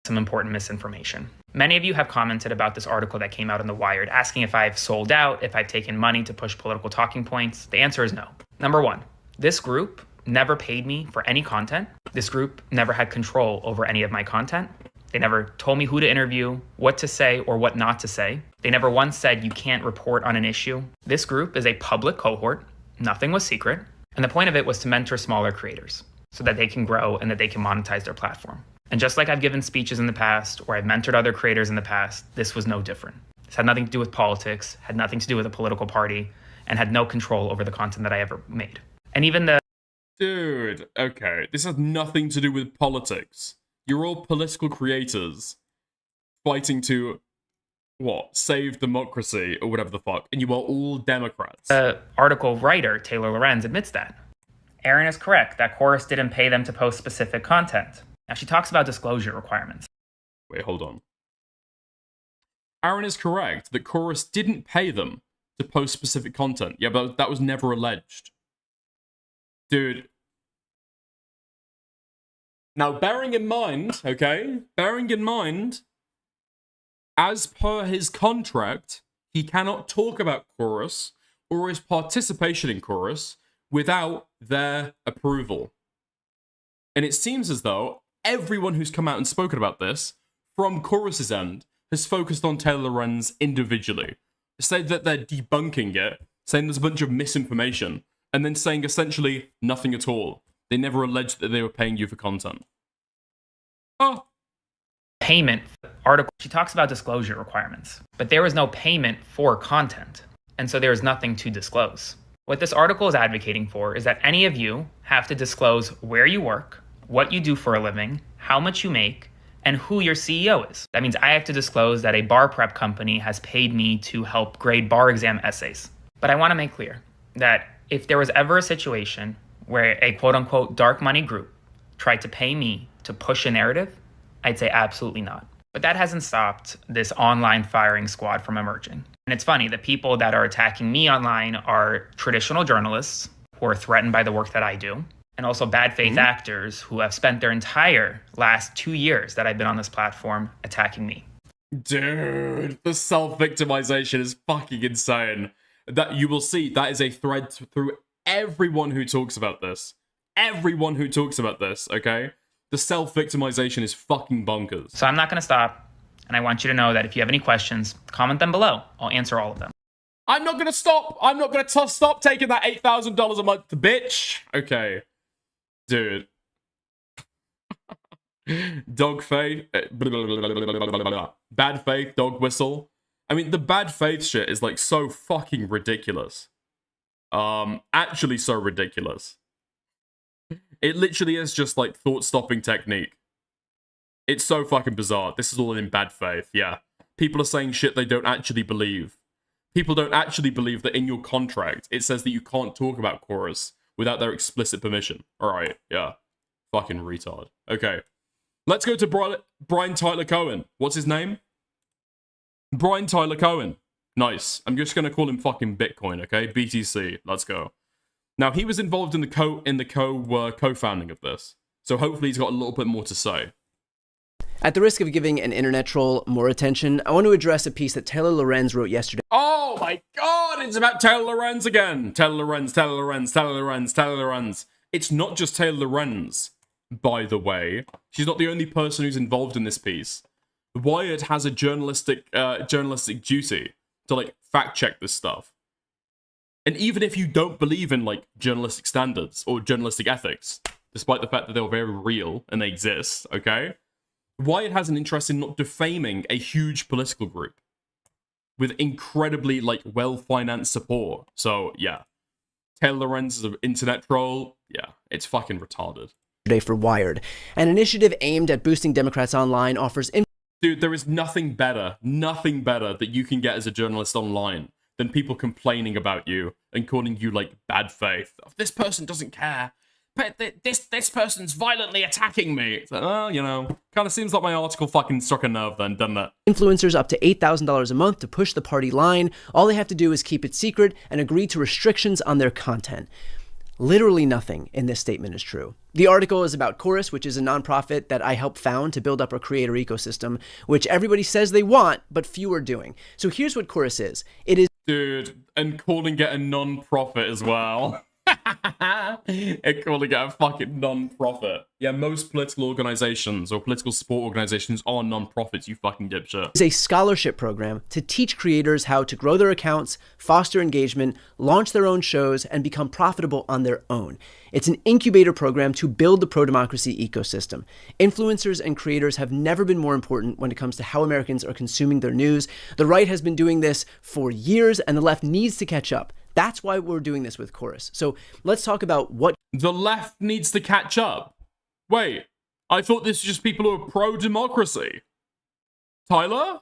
some important misinformation. Many of you have commented about this article that came out in The Wired, asking if I've sold out, if I've taken money to push political talking points. The answer is no. Number one, this group never paid me for any content. This group never had control over any of my content. They never told me who to interview, what to say, or what not to say. They never once said you can't report on an issue. This group is a public cohort. Nothing was secret. And the point of it was to mentor smaller creators so that they can grow and that they can monetize their platform. And just like I've given speeches in the past, or I've mentored other creators in the past, this was no different. This had nothing to do with politics, had nothing to do with a political party, and had no control over the content that I ever made. And even the... Dude, okay, this has nothing to do with politics. You're all political creators fighting to, what, save democracy, or whatever the fuck, and you are all Democrats. The article writer, Taylor Lorenz, admits that. Aaron is correct that Chorus didn't pay them to post specific content. Now, she talks about disclosure requirements. Wait, hold on. Aaron is correct that Chorus didn't pay them to post specific content. Yeah, but that was never alleged. Dude. Now, bearing in mind, okay? Bearing in mind, as per his contract, he cannot talk about Chorus or his participation in Chorus without their approval. And it seems as though everyone who's come out and spoken about this, from Chorus's end, has focused on Taylor Lorenz individually. Said that they're debunking it, saying there's a bunch of misinformation, and then saying essentially nothing at all. They never alleged that they were paying you for content. Oh. Payment article. She talks about disclosure requirements, but there was no payment for content, and so there is nothing to disclose. What this article is advocating for is that any of you have to disclose where you work, what you do for a living, how much you make, and who your CEO is. That means I have to disclose that a bar prep company has paid me to help grade bar exam essays. But I want to make clear that if there was ever a situation where a quote-unquote dark money group tried to pay me to push a narrative, I'd say absolutely not. But that hasn't stopped this online firing squad from emerging. And it's funny, the people that are attacking me online are traditional journalists who are threatened by the work that I do, and also bad faith actors who have spent their entire last 2 years that I've been on this platform attacking me. Dude, the self-victimization is fucking insane. That you will see, that is a thread through everyone who talks about this. Everyone who talks about this, okay? The self-victimization is fucking bonkers. So I'm not going to stop, and I want you to know that if you have any questions, comment them below. I'll answer all of them. I'm not going to stop. I'm not going to stop taking that $8,000 a month, bitch. Okay. Dude. Dog faith. Bad faith, dog whistle. I mean, the bad faith shit is like so fucking ridiculous. Actually so ridiculous. It literally is just like thought-stopping technique. It's so fucking bizarre. This is all in bad faith, yeah. People are saying shit they don't actually believe. People don't actually believe that in your contract, it says that you can't talk about Chorus without their explicit permission. Alright, yeah. Fucking retard. Okay. Let's go to Brian Tyler Cohen. What's his name? Brian Tyler Cohen. Nice. I'm just gonna call him fucking Bitcoin, okay? BTC. Let's go. Now, he was involved in the co-founding of this. So hopefully he's got a little bit more to say. At the risk of giving an internet troll more attention, I want to address a piece that Taylor Lorenz wrote yesterday. Oh my god, it's about Taylor Lorenz again. Taylor Lorenz, Taylor Lorenz, Taylor Lorenz, Taylor Lorenz. It's not just Taylor Lorenz, by the way. She's not the only person who's involved in this piece. Wired has a journalistic duty to like fact check this stuff. And even if you don't believe in like journalistic standards or journalistic ethics, despite the fact that they're very real and they exist, okay? Wired has an interest in not defaming a huge political group with incredibly like well-financed support. So yeah, Taylor Lorenz is an internet troll. Yeah, it's fucking retarded. Today for Wired. An initiative aimed at boosting Democrats online offers... Dude, there is nothing better that you can get as a journalist online than people complaining about you and calling you, like, bad faith. This person doesn't care. But this person's violently attacking me. It's like, well, you know, kind of seems like my article fucking struck a nerve then, doesn't it? Influencers up to $8,000 a month to push the party line. All they have to do is keep it secret and agree to restrictions on their content. Literally nothing in this statement is true. The article is about Chorus, which is a nonprofit that I helped found to build up a creator ecosystem, which everybody says they want, but few are doing. So here's what Chorus is. It is... Dude, and calling it a non-profit as well. And calling it a fucking non-profit. Yeah, most political organizations or political support organizations are non-profits, you fucking dipshit. Is a scholarship program to teach creators how to grow their accounts, foster engagement, launch their own shows, and become profitable on their own. It's an incubator program to build the pro-democracy ecosystem. Influencers and creators have never been more important when it comes to how Americans are consuming their news. The right has been doing this for years, and the left needs to catch up. That's why we're doing this with Chorus. So let's talk about what... The left needs to catch up. Wait, I thought this was just people who are pro-democracy. Tyler?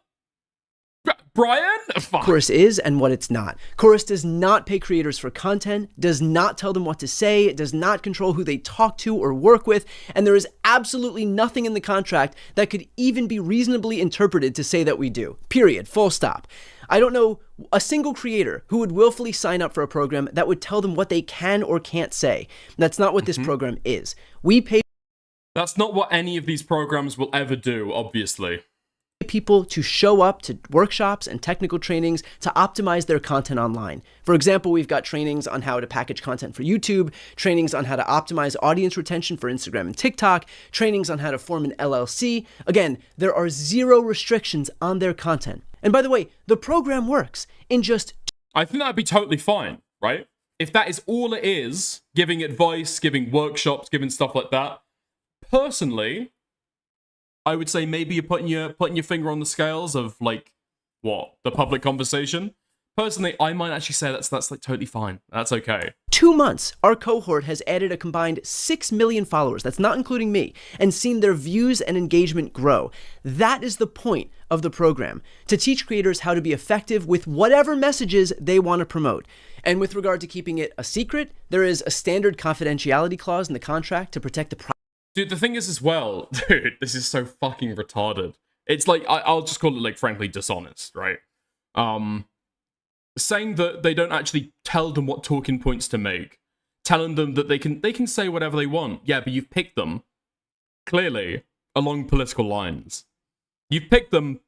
Brian? Fuck. Chorus is and what it's not. Chorus does not pay creators for content, does not tell them what to say, does not control who they talk to or work with, and there is absolutely nothing in the contract that could even be reasonably interpreted to say that we do. Period. Full stop. I don't know a single creator who would willfully sign up for a program that would tell them what they can or can't say. That's not what this program is. We pay... That's not what any of these programs will ever do, obviously. People to show up to workshops and technical trainings to optimize their content online. For example, we've got trainings on how to package content for YouTube, trainings on how to optimize audience retention for Instagram and TikTok, trainings on how to form an LLC. Again, there are zero restrictions on their content. And by the way, the program works in just... I think that'd be totally fine, right? If that is all it is, giving advice, giving workshops, giving stuff like that, personally, I would say maybe you're putting your finger on the scales of, like, what? The public conversation? Personally, I might actually say that's like totally fine. That's okay. 2 months, our cohort has added a combined 6 million followers, that's not including me, and seen their views and engagement grow. That is the point of the program, to teach creators how to be effective with whatever messages they want to promote. And with regard to keeping it a secret, there is a standard confidentiality clause in the contract to protect the privacy. Dude, the thing is as well, dude, this is so fucking retarded. It's like, I'll just call it, like, frankly dishonest, right? Saying that they don't actually tell them what talking points to make, telling them that they can say whatever they want. Yeah, but you've picked them, clearly, along political lines. You've picked them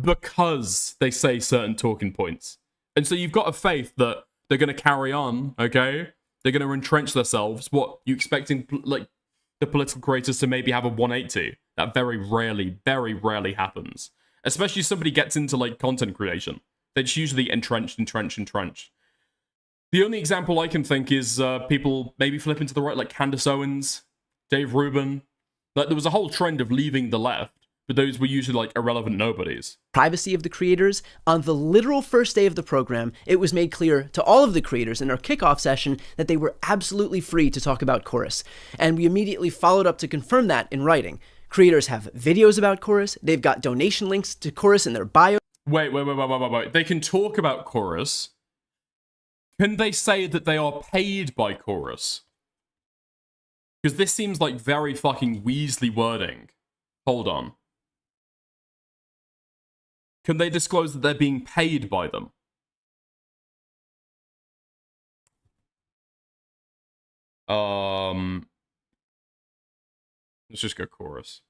because they say certain talking points. And so you've got a faith that they're going to carry on, okay? They're going to entrench themselves. What, you expecting, like, the political creators to maybe have a 180? That very rarely happens. Especially if somebody gets into, like, content creation. They're just usually entrenched. The only example I can think is people maybe flipping to the right, like Candace Owens, Dave Rubin. Like, there was a whole trend of leaving the left, but those were usually, like, irrelevant nobodies. Privacy of the creators. On the literal first day of the program, it was made clear to all of the creators in our kickoff session that they were absolutely free to talk about Chorus. And we immediately followed up to confirm that in writing. Creators have videos about Chorus. They've got donation links to Chorus in their bio. Wait. They can talk about Chorus. Can they say that they are paid by Chorus? Because this seems like very fucking Weasley wording. Hold on. Can they disclose that they're being paid by them? Let's just go Chorus.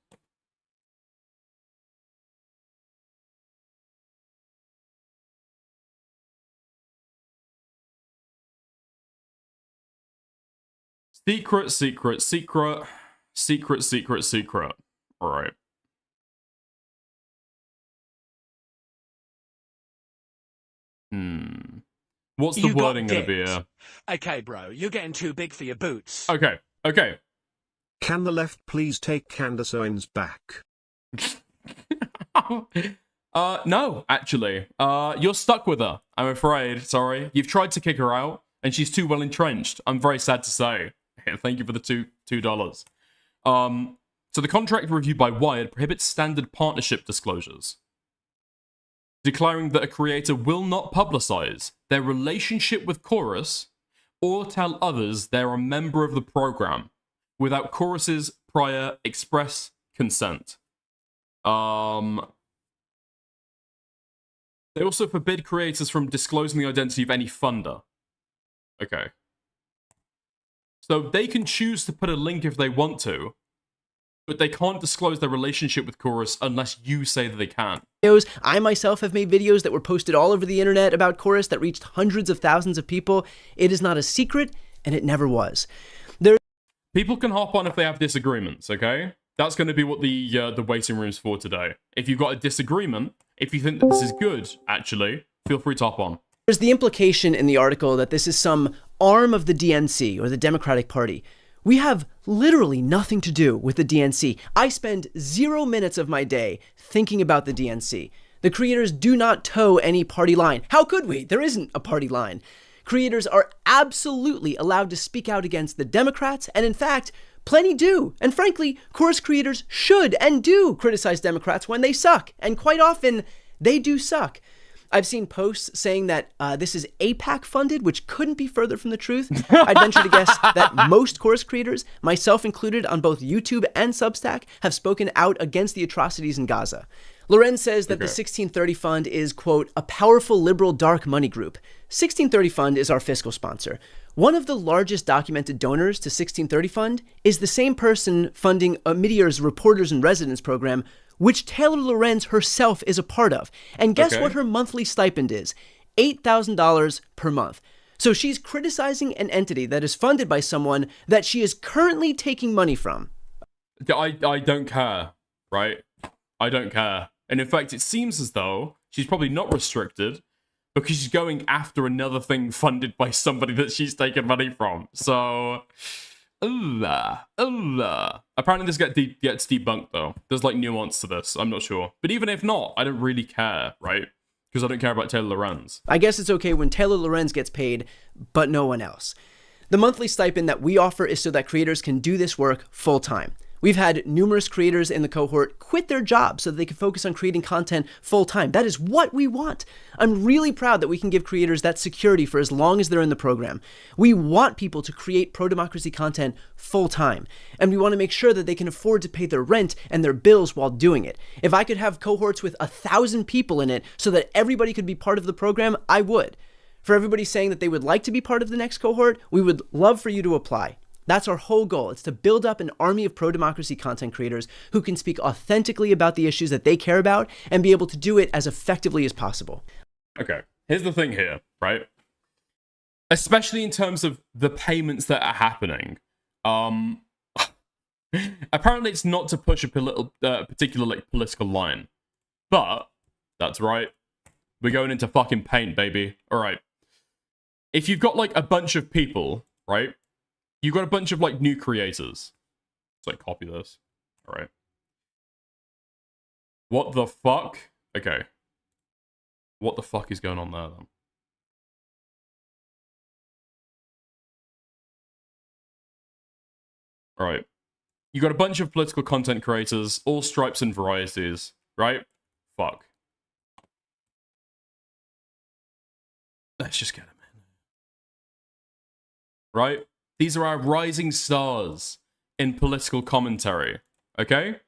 Secret. All right. What's the You got wording going to be dipped. here? Okay, bro, you're getting too big for your boots. Okay. Can the left please take Candace Owens back? No, actually. You're stuck with her, I'm afraid. Sorry. You've tried to kick her out, and she's too well entrenched. I'm very sad to say. Thank you for the $2. So the contract review by Wired prohibits standard partnership disclosures, declaring that a creator will not publicize their relationship with Chorus or tell others they're a member of the program without Chorus's prior express consent. They also forbid creators from disclosing the identity of any funder. Okay. So they can choose to put a link if they want to, but they can't disclose their relationship with Chorus unless you say that they can. I myself have made videos that were posted all over the internet about Chorus that reached hundreds of thousands of people. It is not a secret, and it never was. People can hop on if they have disagreements, okay? That's going to be what the waiting room's for today. If you've got a disagreement, if you think that this is good, actually, feel free to hop on. There's the implication in the article that this is some arm of the DNC, or the Democratic Party. We have literally nothing to do with the DNC. I spend 0 minutes of my day thinking about the DNC. The creators do not toe any party line. How could we? There isn't a party line. Creators are absolutely allowed to speak out against the Democrats, and in fact, plenty do. And frankly, Chorus creators should and do criticize Democrats when they suck, and quite often, they do suck. I've seen posts saying that this is APAC funded, which couldn't be further from the truth. I'd venture to guess that most Chorus creators, myself included on both YouTube and Substack, have spoken out against the atrocities in Gaza. Lorenz says that the 1630 Fund is, quote, a powerful liberal dark money group. 1630 Fund is our fiscal sponsor. One of the largest documented donors to 1630 Fund is the same person funding Meteor's Reporters in Residence program, which Taylor Lorenz herself is a part of. And guess what her monthly stipend is? $8,000 per month. So she's criticizing an entity that is funded by someone that she is currently taking money from. I don't care, right? I don't care. And in fact, it seems as though she's probably not restricted because she's going after another thing funded by somebody that she's taken money from. So, apparently this gets debunked though. There's like nuance to this. I'm not sure. But even if not, I don't really care, right? Because I don't care about Taylor Lorenz. I guess it's okay when Taylor Lorenz gets paid, but no one else. The monthly stipend that we offer is so that creators can do this work full time. We've had numerous creators in the cohort quit their jobs so that they can focus on creating content full time. That is what we want. I'm really proud that we can give creators that security for as long as they're in the program. We want people to create pro-democracy content full time, and we want to make sure that they can afford to pay their rent and their bills while doing it. If I could have cohorts with 1,000 people in it so that everybody could be part of the program, I would. For everybody saying that they would like to be part of the next cohort, we would love for you to apply. That's our whole goal. It's to build up an army of pro-democracy content creators who can speak authentically about the issues that they care about and be able to do it as effectively as possible. Okay, here's the thing here, right? Especially in terms of the payments that are happening. Apparently it's not to push a particular like political line. But, that's right. We're going into fucking paint, baby. Alright. If you've got like a bunch of people, right? You've got a bunch of like new creators. So I copy this. Alright. What the fuck? Okay. What the fuck is going on there then? Alright. You got a bunch of political content creators, all stripes and varieties, right? Fuck. Let's just get them in. Right? These are our rising stars in political commentary, okay?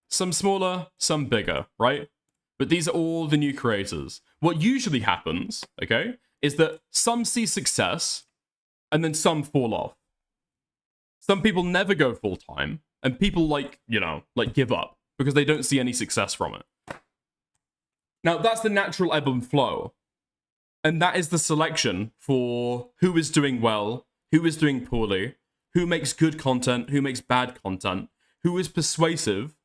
Some smaller, some bigger, right? But these are all the new creators. What usually happens, okay, is that some see success and then some fall off. Some people never go full time and people like, you know, like give up because they don't see any success from it. Now, that's the natural ebb and flow. And that is the selection for who is doing well, who is doing poorly, who makes good content, who makes bad content, who is persuasive,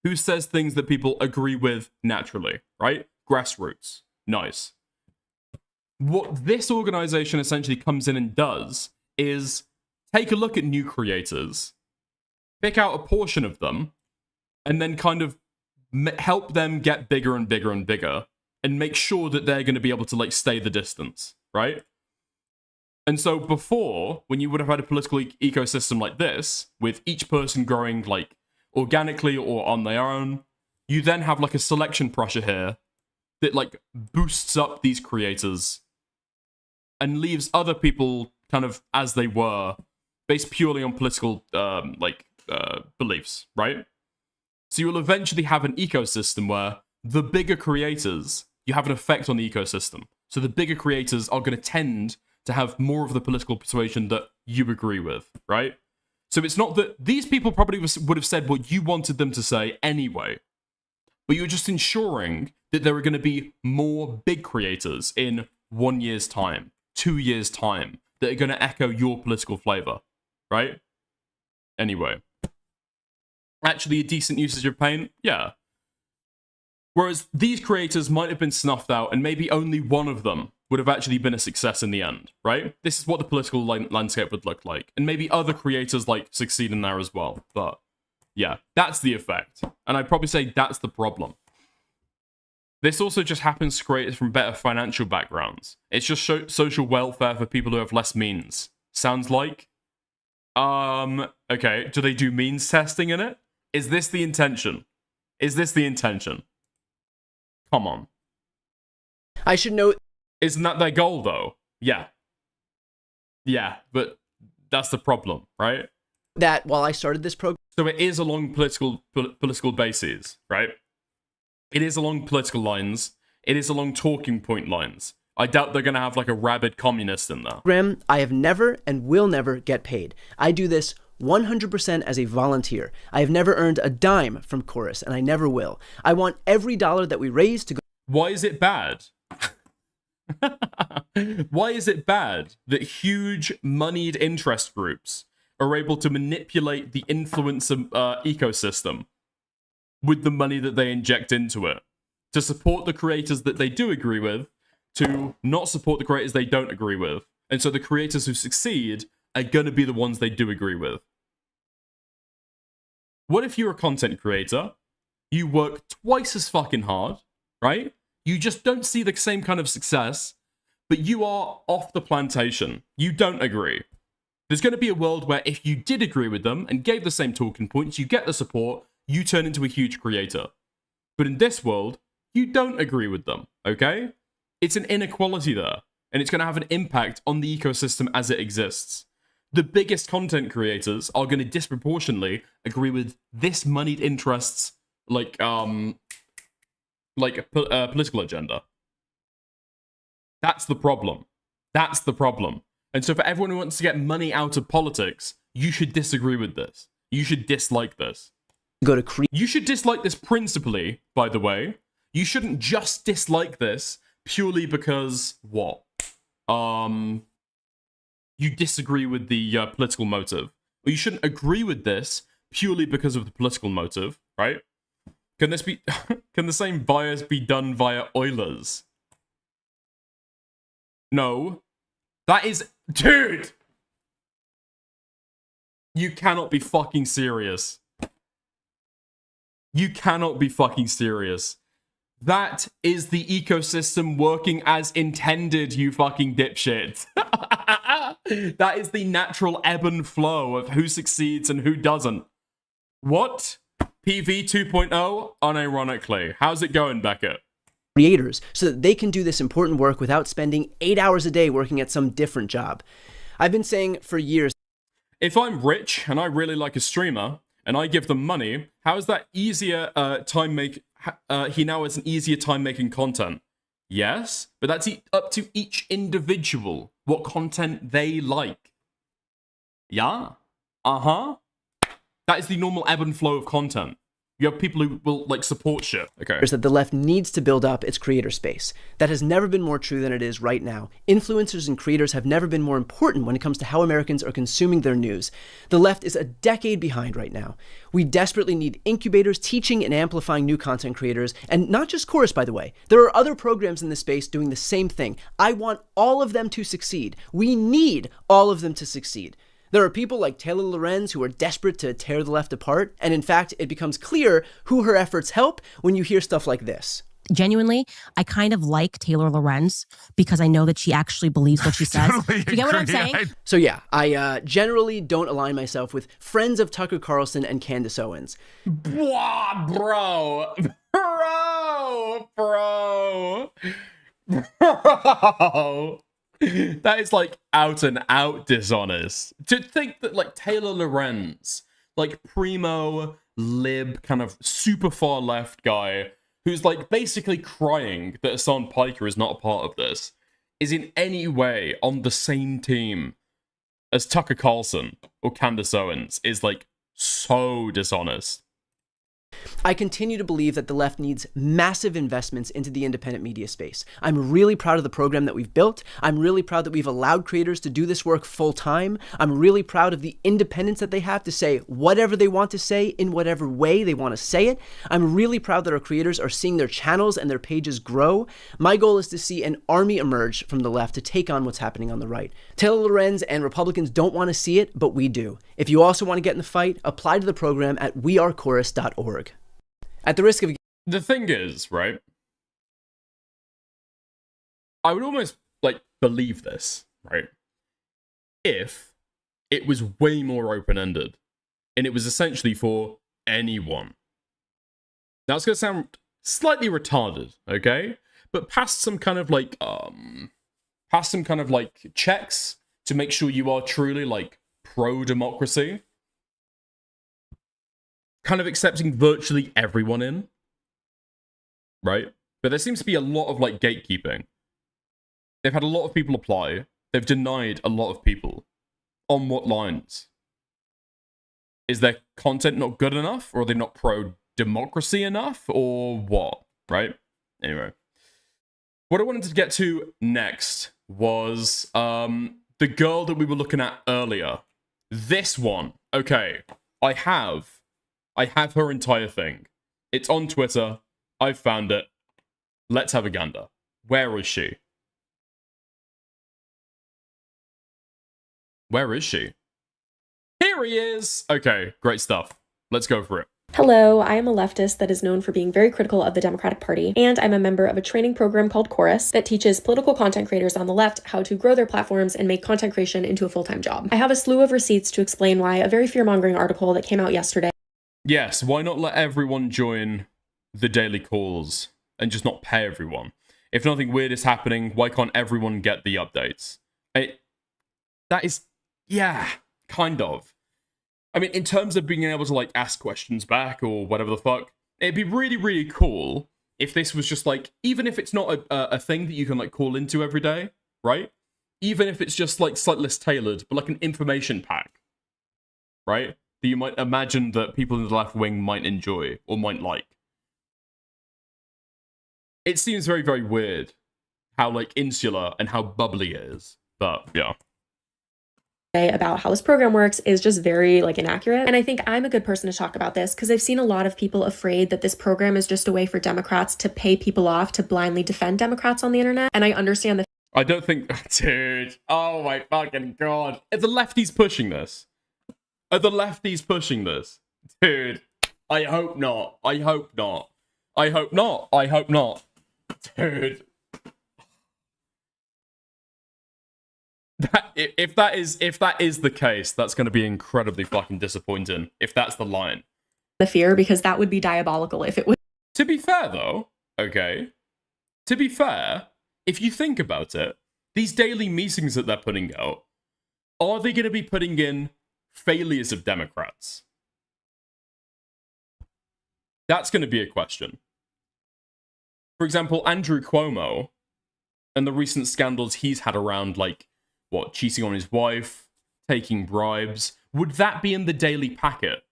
who says things that people agree with naturally, right? Grassroots. Nice. what this organization essentially comes in and does is take a look at new creators, pick out a portion of them, and then kind of help them get bigger and bigger and bigger, and make sure that they're going to be able to, like, stay the distance, right? And so before, when you would have had a political ecosystem like this, with each person growing, like, organically or on their own, you then have, like, a selection pressure here that, like, boosts up these creators and leaves other people kind of as they were, based purely on political, beliefs, right? So you'll eventually have an ecosystem where the bigger creators, you have an effect on the ecosystem. So the bigger creators are going to tend to have more of the political persuasion that you agree with, right? So it's not that these people probably would have said what you wanted them to say anyway, but you're just ensuring that there are going to be more big creators in 1 year's time, 2 years' time, that are going to echo your political flavor, right? Anyway. Actually, a decent usage of paint? Yeah. Whereas these creators might have been snuffed out, and maybe only one of them would have actually been a success in the end, right? This is what the political landscape would look like. And maybe other creators, like, succeed in there as well. But, yeah, that's the effect. And I'd probably say that's the problem. This also just happens to creators from better financial backgrounds. It's just social welfare for people who have less means. Sounds like? Okay, do they do means testing in it? Is this the intention? Is this the intention? Come on. I should note... Isn't that their goal, though? Yeah. Yeah, but that's the problem, right? that while I started this program... So it is along political bases, right? It is along political lines. It is along talking point lines. I doubt they're going to have like a rabid communist in there. I have never and will never get paid. I do this 100% as a volunteer. I have never earned a dime from Chorus, and I never will. I want every dollar that we raise to go... Why is it bad? Why is it bad that huge moneyed interest groups are able to manipulate the influencer ecosystem with the money that they inject into it to support the creators that they do agree with, to not support the creators they don't agree with? And so the creators who succeed are going to be the ones they do agree with. What if you're a content creator, you work twice as fucking hard, right? You just don't see the same kind of success, but you are off the plantation. You don't agree. There's going to be a world where if you did agree with them and gave the same talking points, you get the support, you turn into a huge creator. But in this world, you don't agree with them, okay? It's an inequality there, and it's going to have an impact on the ecosystem as it exists. The biggest content creators are going to disproportionately agree with this moneyed interests, political agenda. That's the problem. That's the problem. And so for everyone who wants to get money out of politics, you should disagree with this. You should dislike this. You should dislike this principally, by the way. You shouldn't just dislike this purely because, what? You disagree with the political motive. Or you shouldn't agree with this purely because of the political motive, right? Can this be... Can the same bias be done via Oilers? No. That is... Dude! You cannot be fucking serious. You cannot be fucking serious. That is the ecosystem working as intended, you fucking dipshit. That is the natural ebb and flow of who succeeds and who doesn't. What? PV 2.0? Unironically. How's it going, Beckett? Creators, so that they can do this important work without spending 8 hours a day working at some different job. I've been saying for years... If I'm rich and I really like a streamer, and I give them money, how is that easier he now has an easier time making content? Yes, but that's up to each individual, what content they like. Yeah? Uh-huh. That is the normal ebb and flow of content. You have people who will, like, support shit. Okay. Is that the left needs to build up its creator space. That has never been more true than it is right now. Influencers and creators have never been more important when it comes to how Americans are consuming their news. The left is a decade behind right now. We desperately need incubators teaching and amplifying new content creators, and not just Chorus, by the way. There are other programs in this space doing the same thing. I want all of them to succeed. We need all of them to succeed. There are people like Taylor Lorenz who are desperate to tear the left apart, and in fact, it becomes clear who her efforts help when you hear stuff like this. Genuinely, I kind of like Taylor Lorenz because I know that she actually believes what she says. Do you get what I'm saying? So yeah, I generally don't align myself with friends of Tucker Carlson and Candace Owens. Blah, bro. Bro. That is, like, out and out dishonest. To think that, like, Taylor Lorenz, like, primo, lib, kind of super far left guy, who's, like, basically crying that Hassan Piker is not a part of this, is in any way on the same team as Tucker Carlson or Candace Owens, is, like, so dishonest. I continue to believe that the left needs massive investments into the independent media space. I'm really proud of the program that we've built. I'm really proud that we've allowed creators to do this work full time. I'm really proud of the independence that they have to say whatever they want to say in whatever way they want to say it. I'm really proud that our creators are seeing their channels and their pages grow. My goal is to see an army emerge from the left to take on what's happening on the right. Taylor Lorenz and Republicans don't want to see it, but we do. If you also want to get in the fight, apply to the program at wearechorus.org. At the risk of... The thing is, right? I would almost, like, believe this, right? If it was way more open-ended, and it was essentially for anyone. Now, it's going to sound slightly retarded, okay? But past some kind of, like, checks to make sure you are truly, like, pro-democracy, kind of accepting virtually everyone in, right? But there seems to be a lot of, like, gatekeeping. They've had a lot of people apply. They've denied a lot of people. On what lines? Is their content not good enough? Or are they not pro-democracy enough? Or what, right? Anyway. What I wanted to get to next was the girl that we were looking at earlier. This one. Okay. I have her entire thing. It's on Twitter. I've found it. Let's have a gander. Where is she? Where is she? Here he is! Okay, great stuff. Let's go for it. Hello, I am a leftist that is known for being very critical of the Democratic Party, and I'm a member of a training program called Chorus that teaches political content creators on the left how to grow their platforms and make content creation into a full-time job. I have a slew of receipts to explain why a very fear-mongering article that came out yesterday. Yes, why not let everyone join the daily calls and just not pay everyone? If nothing weird is happening, why can't everyone get the updates? That is, yeah, kind of. I mean, in terms of being able to, like, ask questions back or whatever the fuck, it'd be really, really cool if this was just, like, even if it's not a thing that you can, like, call into every day, right? Even if it's just, like, slightly less tailored, but, like, an information pack, right? That you might imagine that people in the left wing might enjoy or might like. It seems very, very weird how, like, insular and how bubbly it is, but, yeah. About how this program works is just very, like, inaccurate. And I think I'm a good person to talk about this because I've seen a lot of people afraid that this program is just a way for Democrats to pay people off to blindly defend Democrats on the internet. And I understand that. I don't think... Dude. Oh my fucking god. Are the lefties pushing this? Are the lefties pushing this? Dude. I hope not. I hope not. I hope not. I hope not. Dude. If that is the case, that's going to be incredibly fucking disappointing. If that's the line. The fear, because that would be diabolical if it was. To be fair, though, okay. To be fair, if you think about it, these daily meetings that they're putting out, are they going to be putting in failures of Democrats? That's going to be a question. For example, Andrew Cuomo and the recent scandals he's had around, like, what, cheating on his wife, taking bribes. Would that be in the daily packet?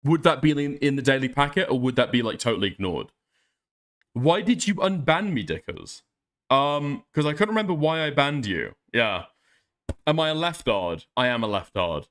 would that be in the daily packet, or would that be like totally ignored? Why did you unban me, Dickers? Because I couldn't remember why I banned you. Yeah. Am I a leftard? I am a leftard.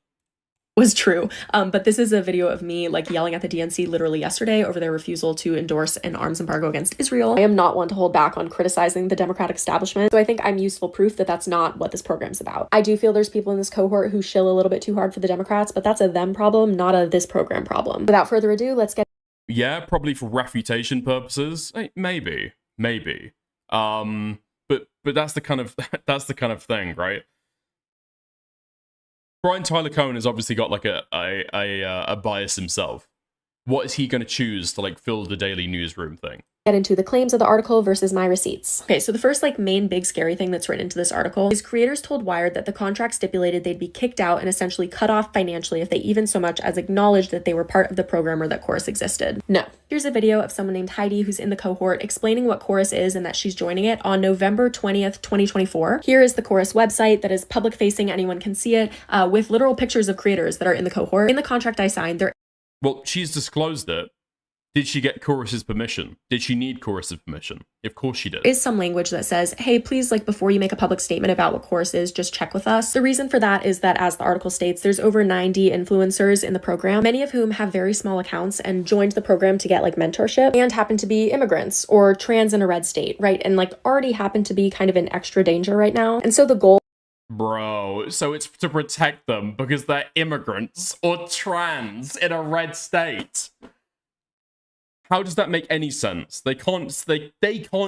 Was true. But this is a video of me like yelling at the DNC literally yesterday over their refusal to endorse an arms embargo against Israel. I am not one to hold back on criticizing the Democratic establishment, so I think I'm useful proof that that's not what this program's about. I do feel there's people in this cohort who shill a little bit too hard for the Democrats, but that's a them problem, not a this program problem. Without further ado, let's get... Yeah, probably for refutation purposes. Maybe. But that's the kind of thing, right? Brian Tyler Cohen has obviously got like a bias himself. What is he going to choose to like fill the daily newsroom thing? Get into the claims of the article versus my receipts. Okay, so the first like main big scary thing that's written into this article is creators told Wired that the contract stipulated they'd be kicked out and essentially cut off financially if they even so much as acknowledged that they were part of the program or that Chorus existed. No. Here's a video of someone named Heidi who's in the cohort explaining what Chorus is and that she's joining it on November 20th, 2024. Here is the Chorus website that is public facing, anyone can see it, with literal pictures of creators that are in the cohort. In the contract I signed, there... Well, she's disclosed it. Did she get Chorus's permission? Did she need Chorus's permission? Of course she did. Is some language that says, hey, please, like, before you make a public statement about what Chorus is, just check with us. The reason for that is that, as the article states, there's over 90 influencers in the program, many of whom have very small accounts and joined the program to get, like, mentorship and happen to be immigrants or trans in a red state, right? And, like, already happen to be kind of in extra danger right now. And so the goal... Bro, so it's to protect them because they're immigrants or trans in a red state. How does that make any sense? They can't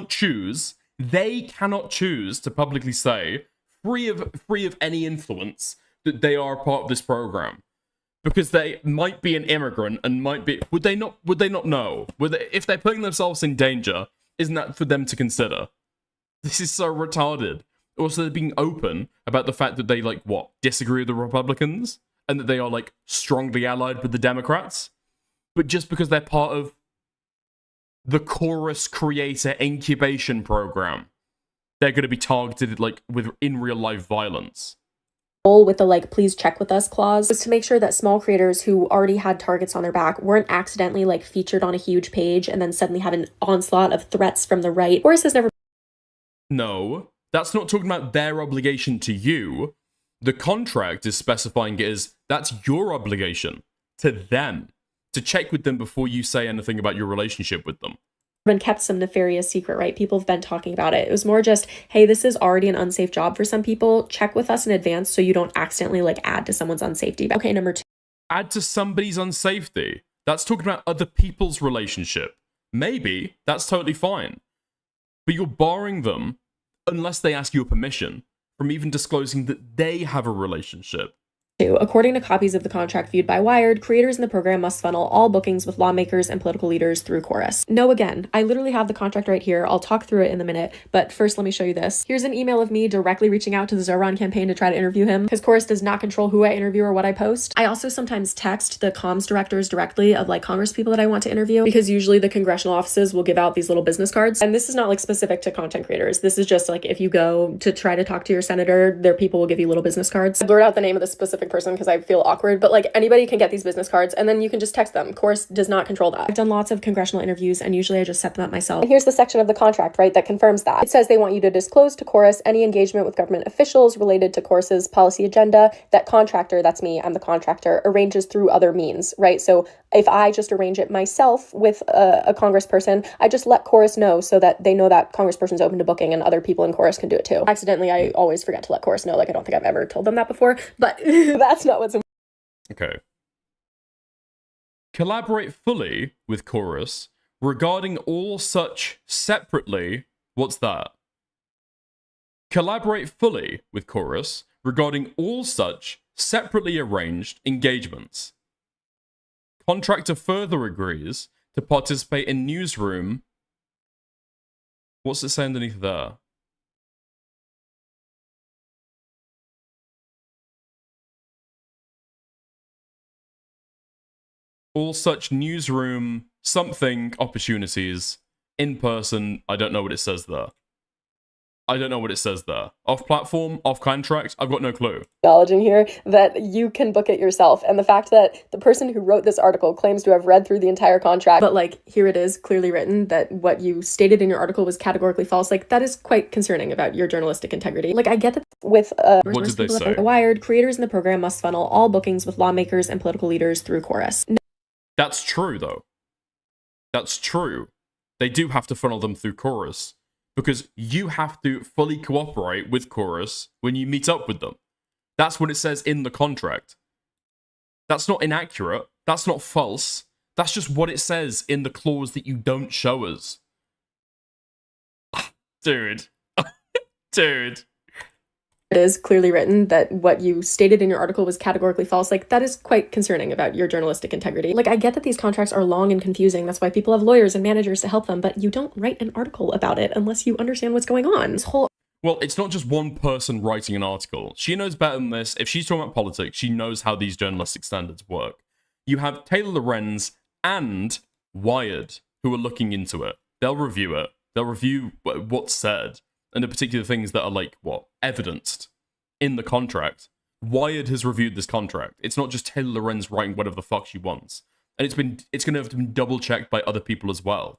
choose. They cannot choose to publicly say, free of any influence, that they are part of this program. Because they might be an immigrant and might be... Would they not know? If they're putting themselves in danger, isn't that for them to consider? This is so retarded. Also, they're being open about the fact that they, like, what, disagree with the Republicans? And that they are, like, strongly allied with the Democrats? But just because they're part of the Chorus Creator Incubation Program, they're going to be targeted, like, with in real life violence. With the like please check with us clause was to make sure that small creators who already had targets on their back weren't accidentally like featured on a huge page and then suddenly have an onslaught of threats from the right. Chorus has never... No, that's not talking about their obligation to you. The contract is specifying it as that's your obligation to them, to check with them before you say anything about your relationship with them. Been kept some nefarious secret, right? People have been talking about it. It was more just, hey, this is already an unsafe job for some people. Check with us in advance so you don't accidentally like add to someone's unsafety. Okay, number 2. Add to somebody's unsafety. That's talking about other people's relationship. Maybe that's totally fine. But you're barring them, unless they ask your permission, from even disclosing that they have a relationship. According to copies of the contract viewed by Wired, creators in the program must funnel all bookings with lawmakers and political leaders through Chorus. No, again, I literally have the contract right here. I'll talk through it in a minute, but first let me show you this. Here's an email of me directly reaching out to the Zoran campaign to try to interview him, because Chorus does not control who I interview or what I post. I also sometimes text the comms directors directly of like Congress people that I want to interview, because usually the congressional offices will give out these little business cards. And this is not like specific to content creators. This is just like if you go to try to talk to your senator, their people will give you little business cards. I blurred out the name of the specific person because I feel awkward, but like anybody can get these business cards and then you can just text them. Chorus does not control that. I've done lots of congressional interviews and usually I just set them up myself. And here's the section of the contract, right, that confirms that. It says they want you to disclose to Chorus any engagement with government officials related to Chorus's policy agenda that contractor, that's me, I'm the contractor, arranges through other means, right? So if I just arrange it myself with a congressperson, I just let Chorus know so that they know that congressperson's open to booking and other people in Chorus can do it too. Accidentally, I always forget to let Chorus know. Like, I don't think I've ever told them that before, but that's not what's important. Okay. Collaborate fully with Chorus regarding all such separately... What's that? Collaborate fully with Chorus regarding all such separately arranged engagements. Contractor further agrees to participate in newsroom... What's it say underneath there? All such newsroom something opportunities in person. I don't know what it says there. I don't know what it says there. Off-platform, off-contract, I've got no clue. Acknowledging here that you can book it yourself, and the fact that the person who wrote this article claims to have read through the entire contract, but like here it is clearly written that what you stated in your article was categorically false, like that is quite concerning about your journalistic integrity. Like I get that with what did they say? Wired, creators in the program must funnel all bookings with lawmakers and political leaders through Chorus. That's true though. That's true. They do have to funnel them through Chorus. Because you have to fully cooperate with Chorus when you meet up with them. That's what it says in the contract. That's not inaccurate. That's not false. That's just what it says in the clause that you don't show us. Dude. Dude. It is clearly written that what you stated in your article was categorically false. Like that is quite concerning about your journalistic integrity. Like I get that these contracts are long and confusing. That's why people have lawyers and managers to help them, but you don't write an article about it unless you understand what's going on. This whole Well, it's not just one person writing an article. She knows better than this. If she's talking about politics, she knows how these journalistic standards work. You have Taylor Lorenz and Wired who are looking into it. They'll review it. They'll review what's said. And the particular things that are like, evidenced in the contract. Wired has reviewed this contract. It's not just Taylor Lorenz writing whatever the fuck she wants. And it's going to have to be double checked by other people as well.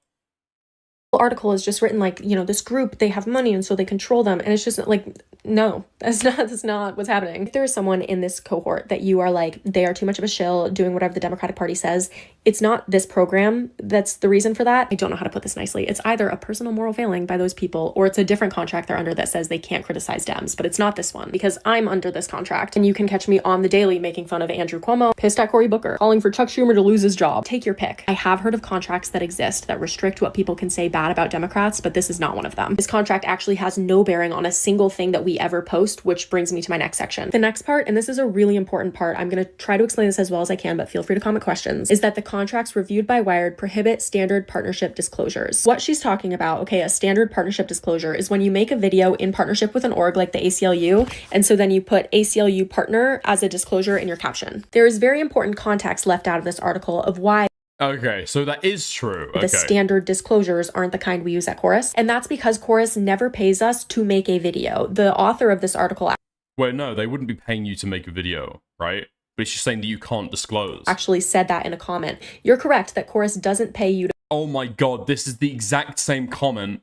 Article is just written like, this group, they have money and so they control them, and it's just like, no, that's not what's happening. If there is someone in this cohort that you are like, they are too much of a shill doing whatever the Democratic Party says, it's not this program that's the reason for that. I don't know how to put this nicely. It's either a personal moral failing by those people or it's a different contract they're under that says they can't criticize Dems, but it's not this one because I'm under this contract and you can catch me on the daily making fun of Andrew Cuomo, pissed at Cory Booker, calling for Chuck Schumer to lose his job. Take your pick. I have heard of contracts that exist that restrict what people can say bad about Democrats, but this is not one of them. This contract actually has no bearing on a single thing that we ever post, which brings me to my next section. The next part, and this is a really important part, I'm going to try to explain this as well as I can, but feel free to comment questions, is that the contracts reviewed by Wired prohibit standard partnership disclosures. What she's talking about, okay, a standard partnership disclosure is when you make a video in partnership with an org like the ACLU, and so then you put ACLU partner as a disclosure in your caption. There is very important context left out of this article of why Okay, so that is true. the standard disclosures aren't the kind we use at Chorus, and that's because Chorus never pays us to make a video. The author of this article Well, no, they wouldn't be paying you to make a video, right? But it's just saying that you can't disclose. actually said that in a comment. You're correct that Chorus doesn't pay you to Oh my god, this is the exact same comment.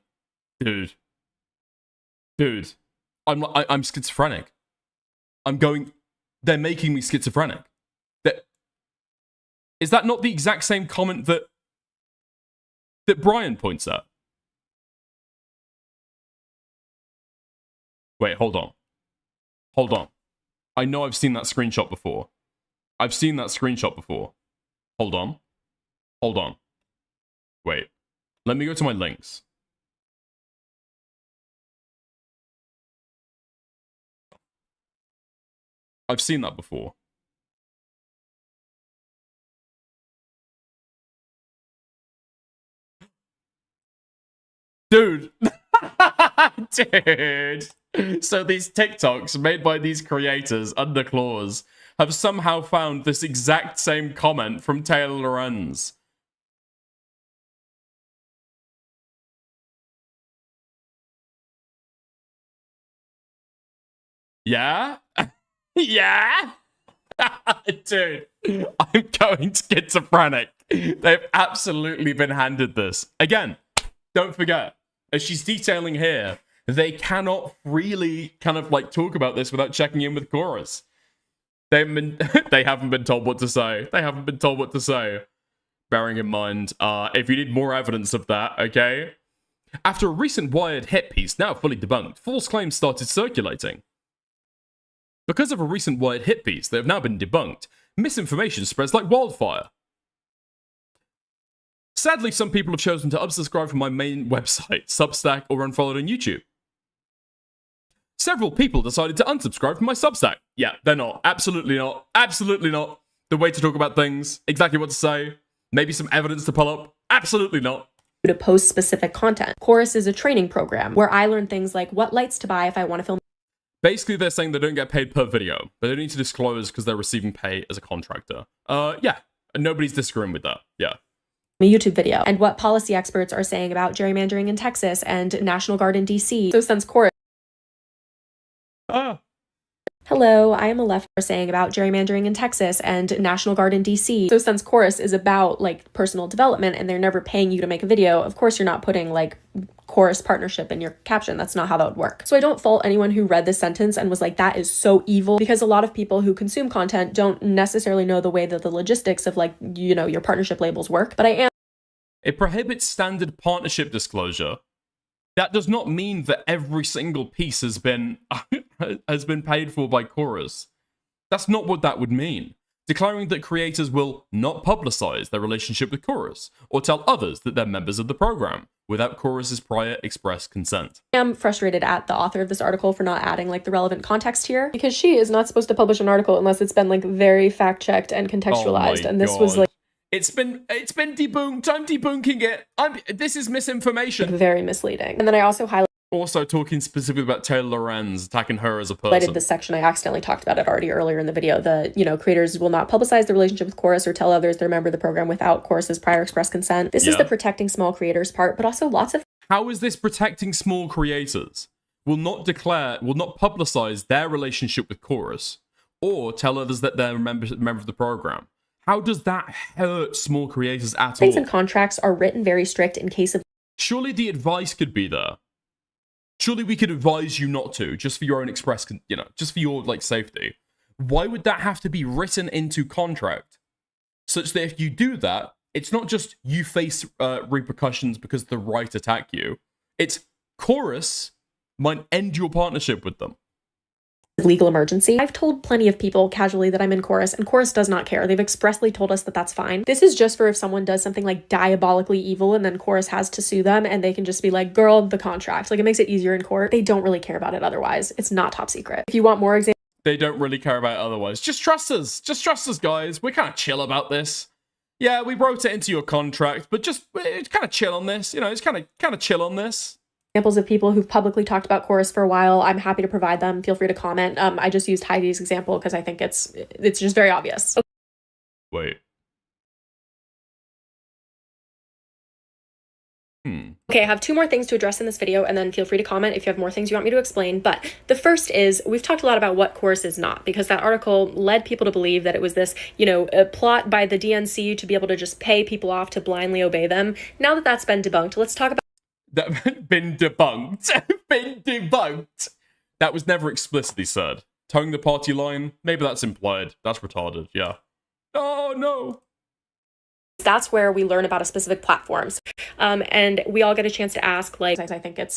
Dude. I'm schizophrenic. They're making me schizophrenic. Is that not the exact same comment that Brian points at? Wait, hold on. I know I've seen that screenshot before. Hold on. Wait. Let me go to my links. I've seen that before. Dude. Dude. So these TikToks made by these creators under clause have somehow found this exact same comment from Taylor Lorenz. Yeah? Yeah? Dude, I'm going schizophrenic. They've absolutely been handed this. Again, don't forget, as she's detailing here, they cannot really kind of like talk about this without checking in with Chorus. They haven't been told what to say. Bearing in mind, if you need more evidence of that, okay? After a recent Wired hit piece now fully debunked, false claims started circulating. Because of a recent Wired hit piece that have now been debunked, misinformation spreads like wildfire. Sadly, some people have chosen to unsubscribe from my main website, Substack, or unfollowed on YouTube. Several people decided to unsubscribe from my Substack. Yeah, they're not. Absolutely not. Absolutely not. The way to talk about things, exactly what to say, maybe some evidence to pull up. Absolutely not. to post specific content. Chorus is a training program where I learn things like what lights to buy if I want to film. Basically, they're saying they don't get paid per video, but they don't need to disclose because they're receiving pay as a contractor. Yeah, and nobody's disagreeing with that. Yeah. A YouTube video and what policy experts are saying about gerrymandering in Texas and National Guard in DC. So since Chorus hello, I am a left saying about gerrymandering in Texas and National Guard in DC. So since Chorus is about like personal development and they're never paying you to make a video, of course you're not putting like Chorus partnership in your caption. That's not how that would work. So I don't fault anyone who read this sentence and was like, that is so evil, because a lot of people who consume content don't necessarily know the way that the logistics of like, you know, your partnership labels work. But I am. It prohibits standard partnership disclosure. That does not mean that every single piece has been paid for by Chorus. That's not what that would mean. Declaring that creators will not publicize their relationship with Chorus or tell others that they're members of the program without Chorus's prior express consent. I am frustrated at the author of this article for not adding like the relevant context here, because she is not supposed to publish an article unless it's been like very fact checked and contextualized. And this was like, it's been debunked. I'm debunking it. This is misinformation. Very misleading. And then I also highlighted Also talking specifically about Taylor Lorenz, attacking her as a person. This section, I accidentally talked about it already earlier in the video. The, you know, creators will not publicize the relationship with Chorus or tell others they're a member of the program without Chorus's prior express consent. This is the protecting small creators part, but also lots of. How is this protecting small creators? Will not publicize their relationship with Chorus or tell others that they're a member of the program. How does that hurt small creators at all? Things and contracts are written very strict in case of. Surely the advice could be there. Surely we could advise you not to, just for your own express, you know, just for your like safety. Why would that have to be written into contract? Such that if you do that, it's not just you face repercussions because the right attack you. It's Chorus might end your partnership with them. Legal emergency. I've told plenty of people casually that I'm in Chorus, and Chorus does not care. They've expressly told us that that's fine. This is just for if someone does something like diabolically evil and then Chorus has to sue them and they can just be like, girl, the contract. Like, it makes it easier in court. They don't really care about it otherwise. It's not top secret. If you want more examples. They don't really care about it otherwise. Just trust us. Just trust us, guys. We're kind of chill about this. Yeah, we wrote it into your contract, but just kind of chill on this. You know, it's kind of chill on this. Examples of people who've publicly talked about Chorus for a while, I'm happy to provide them. Feel free to comment. I just used Heidi's example because I think it's just very obvious. Wait. Okay, I have two more things to address in this video, and then feel free to comment if you have more things you want me to explain. But the first is, we've talked a lot about what Chorus is not, because that article led people to believe that it was this, you know, a plot by the DNC to be able to just pay people off to blindly obey them. Now that that's been debunked, let's talk about Been debunked. Been debunked. That was never explicitly said. Towing the party line, maybe that's implied. That's retarded, yeah. Oh, no. That's where we learn about a specific platforms. And we all get a chance to ask, like, I think it's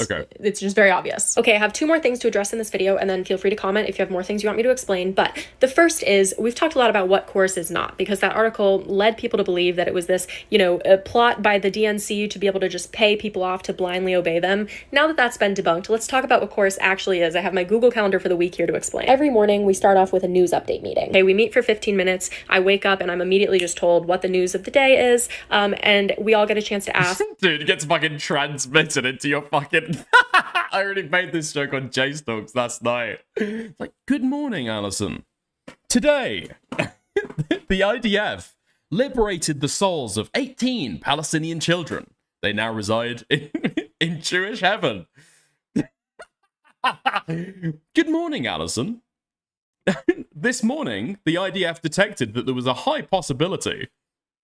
just very obvious. Okay, I have two more things to address in this video, and then feel free to comment if you have more things you want me to explain. But the first is, we've talked a lot about what Chorus is not, because that article led people to believe that it was this, you know, a plot by the DNC to be able to just pay people off to blindly obey them. Now that that's been debunked, let's talk about what Chorus actually is. I have my Google Calendar for the week here to explain. Every morning, we start off with a news update meeting. Okay, we meet for 15 minutes. I wake up and I'm immediately just told what the news of the day is, and we all get a chance to ask. Dude, it gets fucking transmitted into your fucking. I already made this joke on J-Stocks last night. It's like, good morning, Allison. Today, the IDF liberated the souls of 18 Palestinian children. They now reside in Jewish heaven. Good morning, Allison. This morning, the IDF detected that there was a high possibility,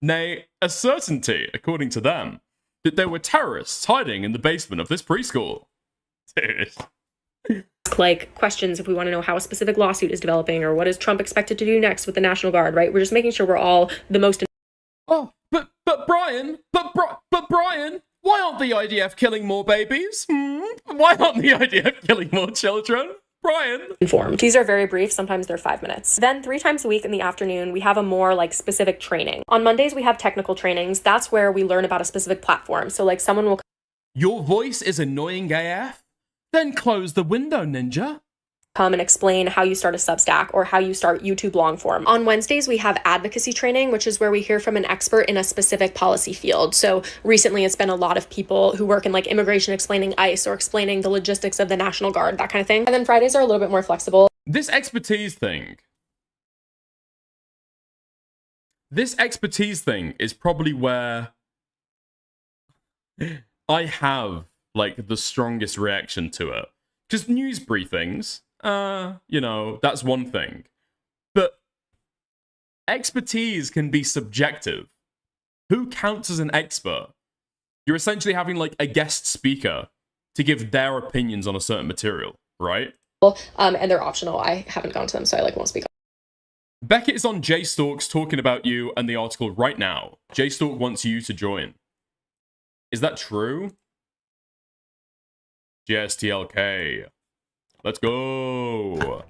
nay, a certainty, according to them, that there were terrorists hiding in the basement of this preschool. Dude. Like questions if we want to know how a specific lawsuit is developing or what is Trump expected to do next with the National Guard, right? We're just making sure we're all the most. Oh, but Brian, Brian, why aren't the IDF killing more babies? Why aren't the IDF killing more children? Brian. Informed. These are very brief. Sometimes they're 5 minutes. Then 3 times a week in the afternoon, we have a more like specific training. On Mondays, we have technical trainings. That's where we learn about a specific platform. So like someone will. Your voice is annoying AF? Then close the window, ninja. Come and explain how you start a Substack or how you start YouTube long form. On Wednesdays, we have advocacy training, which is where we hear from an expert in a specific policy field. So recently it's been a lot of people who work in like immigration explaining ICE or explaining the logistics of the National Guard, that kind of thing. And then Fridays are a little bit more flexible. This expertise thing is probably where I have like the strongest reaction to it. Just news briefings that's one thing. But expertise can be subjective. Who counts as an expert? You're essentially having like a guest speaker to give their opinions on a certain material, right? And they're optional. I haven't gone to them, so I won't speak. Beckett is on JStalk's talking about you and the article right now. JStalk wants you to join. Is that true? JSTLK. Let's go.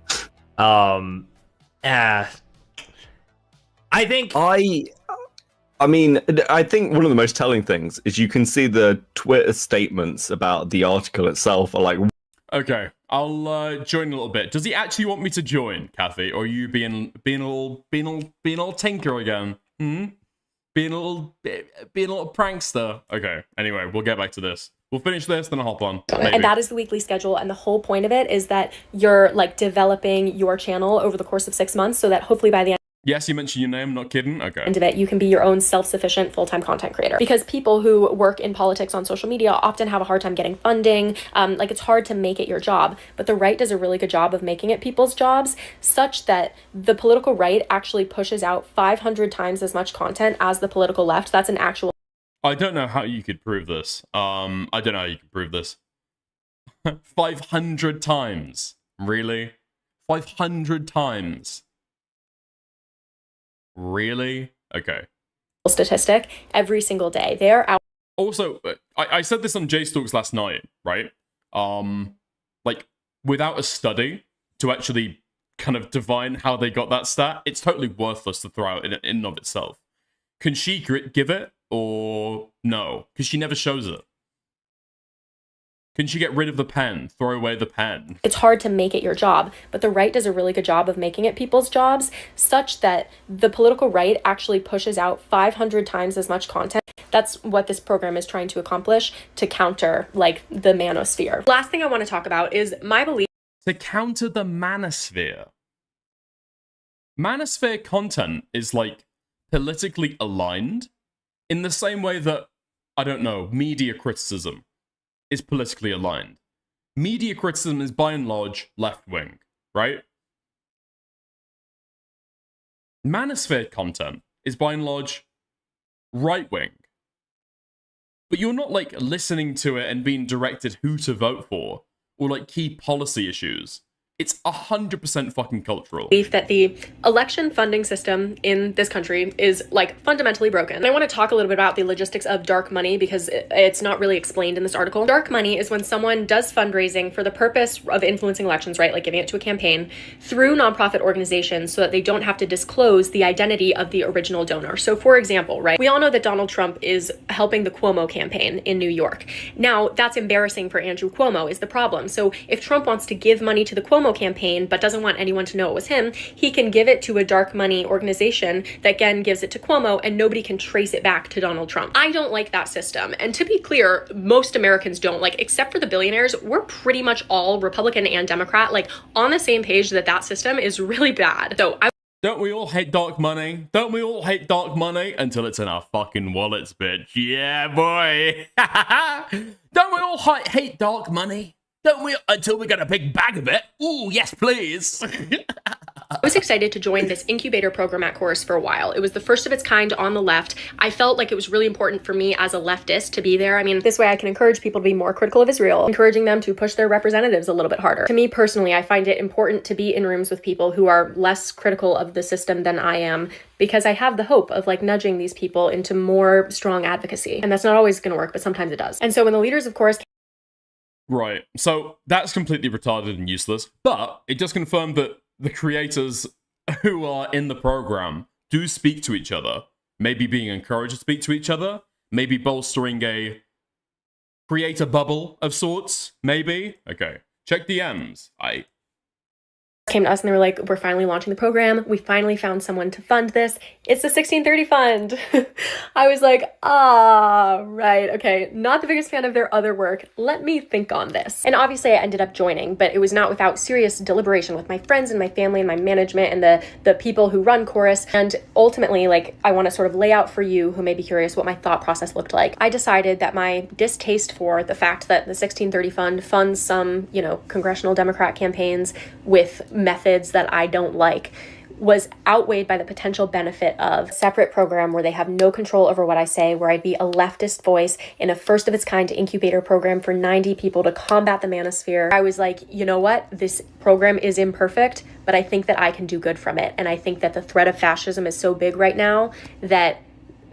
I think I mean, I think one of the most telling things is you can see the Twitter statements about the article itself are like... Okay, I'll join a little bit. Does he actually want me to join, Kathy? Or are you being all tinker again? Being a little prankster? Okay, anyway, we'll get back to this. We'll finish this, then I'll hop on. Maybe. And that is the weekly schedule. And the whole point of it is that you're like developing your channel over the course of 6 months so that hopefully by the end Yes, you mentioned your name, not kidding. Okay. of it, you can be your own self-sufficient full-time content creator. Because people who work in politics on social media often have a hard time getting funding. It's hard to make it your job. But the right does a really good job of making it people's jobs, such that the political right actually pushes out 500 times as much content as the political left. That's an actual... I don't know how you could prove this. 500 times. Really? 500 times. Really? Okay. statistic every single day. They are out. Also, I said this on JStalks last night, right? Without a study to actually kind of divine how they got that stat, it's totally worthless to throw out in and of itself. Can she give it or no? Because she never shows it. Can she get rid of the pen? Throw away the pen? It's hard to make it your job, but the right does a really good job of making it people's jobs, such that the political right actually pushes out 500 times as much content. That's what this program is trying to accomplish to counter, the manosphere. Last thing I want to talk about is my belief. To counter the manosphere. Manosphere content is, politically aligned in the same way that, I don't know, media criticism is politically aligned. Media criticism is by and large left-wing, right? Manosphere content is by and large right-wing. But you're not listening to it and being directed who to vote for or key policy issues. It's 100% fucking cultural. That the election funding system in this country is fundamentally broken. And I want to talk a little bit about the logistics of dark money because it's not really explained in this article. Dark money is when someone does fundraising for the purpose of influencing elections, right? Giving it to a campaign through nonprofit organizations so that they don't have to disclose the identity of the original donor. So for example, right, we all know that Donald Trump is helping the Cuomo campaign in New York. Now that's embarrassing for Andrew Cuomo is the problem. So if Trump wants to give money to the Cuomo campaign but doesn't want anyone to know it was him, he can give it to a dark money organization that again gives it to Cuomo and nobody can trace it back to Donald Trump. I don't like that system. And to be clear, most Americans don't. Except for the billionaires, we're pretty much all Republican and Democrat, on the same page that system is really bad. So don't we all hate dark money? Don't we all hate dark money? Until it's in our fucking wallets, bitch. Yeah, boy. Don't we all hate dark money? Don't we? Until we get a big bag of it. Ooh, yes, please. I was excited to join this incubator program at Chorus for a while. It was the first of its kind on the left. I felt like it was really important for me as a leftist to be there. I mean, this way I can encourage people to be more critical of Israel, encouraging them to push their representatives a little bit harder. To me personally, I find it important to be in rooms with people who are less critical of the system than I am, because I have the hope of nudging these people into more strong advocacy. And that's not always going to work, but sometimes it does. And so when the leaders of Chorus... Right, so that's completely retarded and useless, but it does confirm that the creators who are in the program do speak to each other, maybe being encouraged to speak to each other, maybe bolstering a creator bubble of sorts, maybe? Okay, check DMs. came to us and they were like, we're finally launching the program. We finally found someone to fund this. It's the 1630 fund. I was like, right. Okay. Not the biggest fan of their other work. Let me think on this. And obviously I ended up joining, but it was not without serious deliberation with my friends and my family and my management and the people who run Chorus. And ultimately, like, I want to sort of lay out for you who may be curious what my thought process looked like. I decided that my distaste for the fact that the 1630 fund funds some, congressional Democrat campaigns with methods that I don't like was outweighed by the potential benefit of a separate program where they have no control over what I say, where I'd be a leftist voice in a first of its kind incubator program for 90 people to combat the manosphere. I was like, you know what? This program is imperfect, but I think that I can do good from it. And I think that the threat of fascism is so big right now that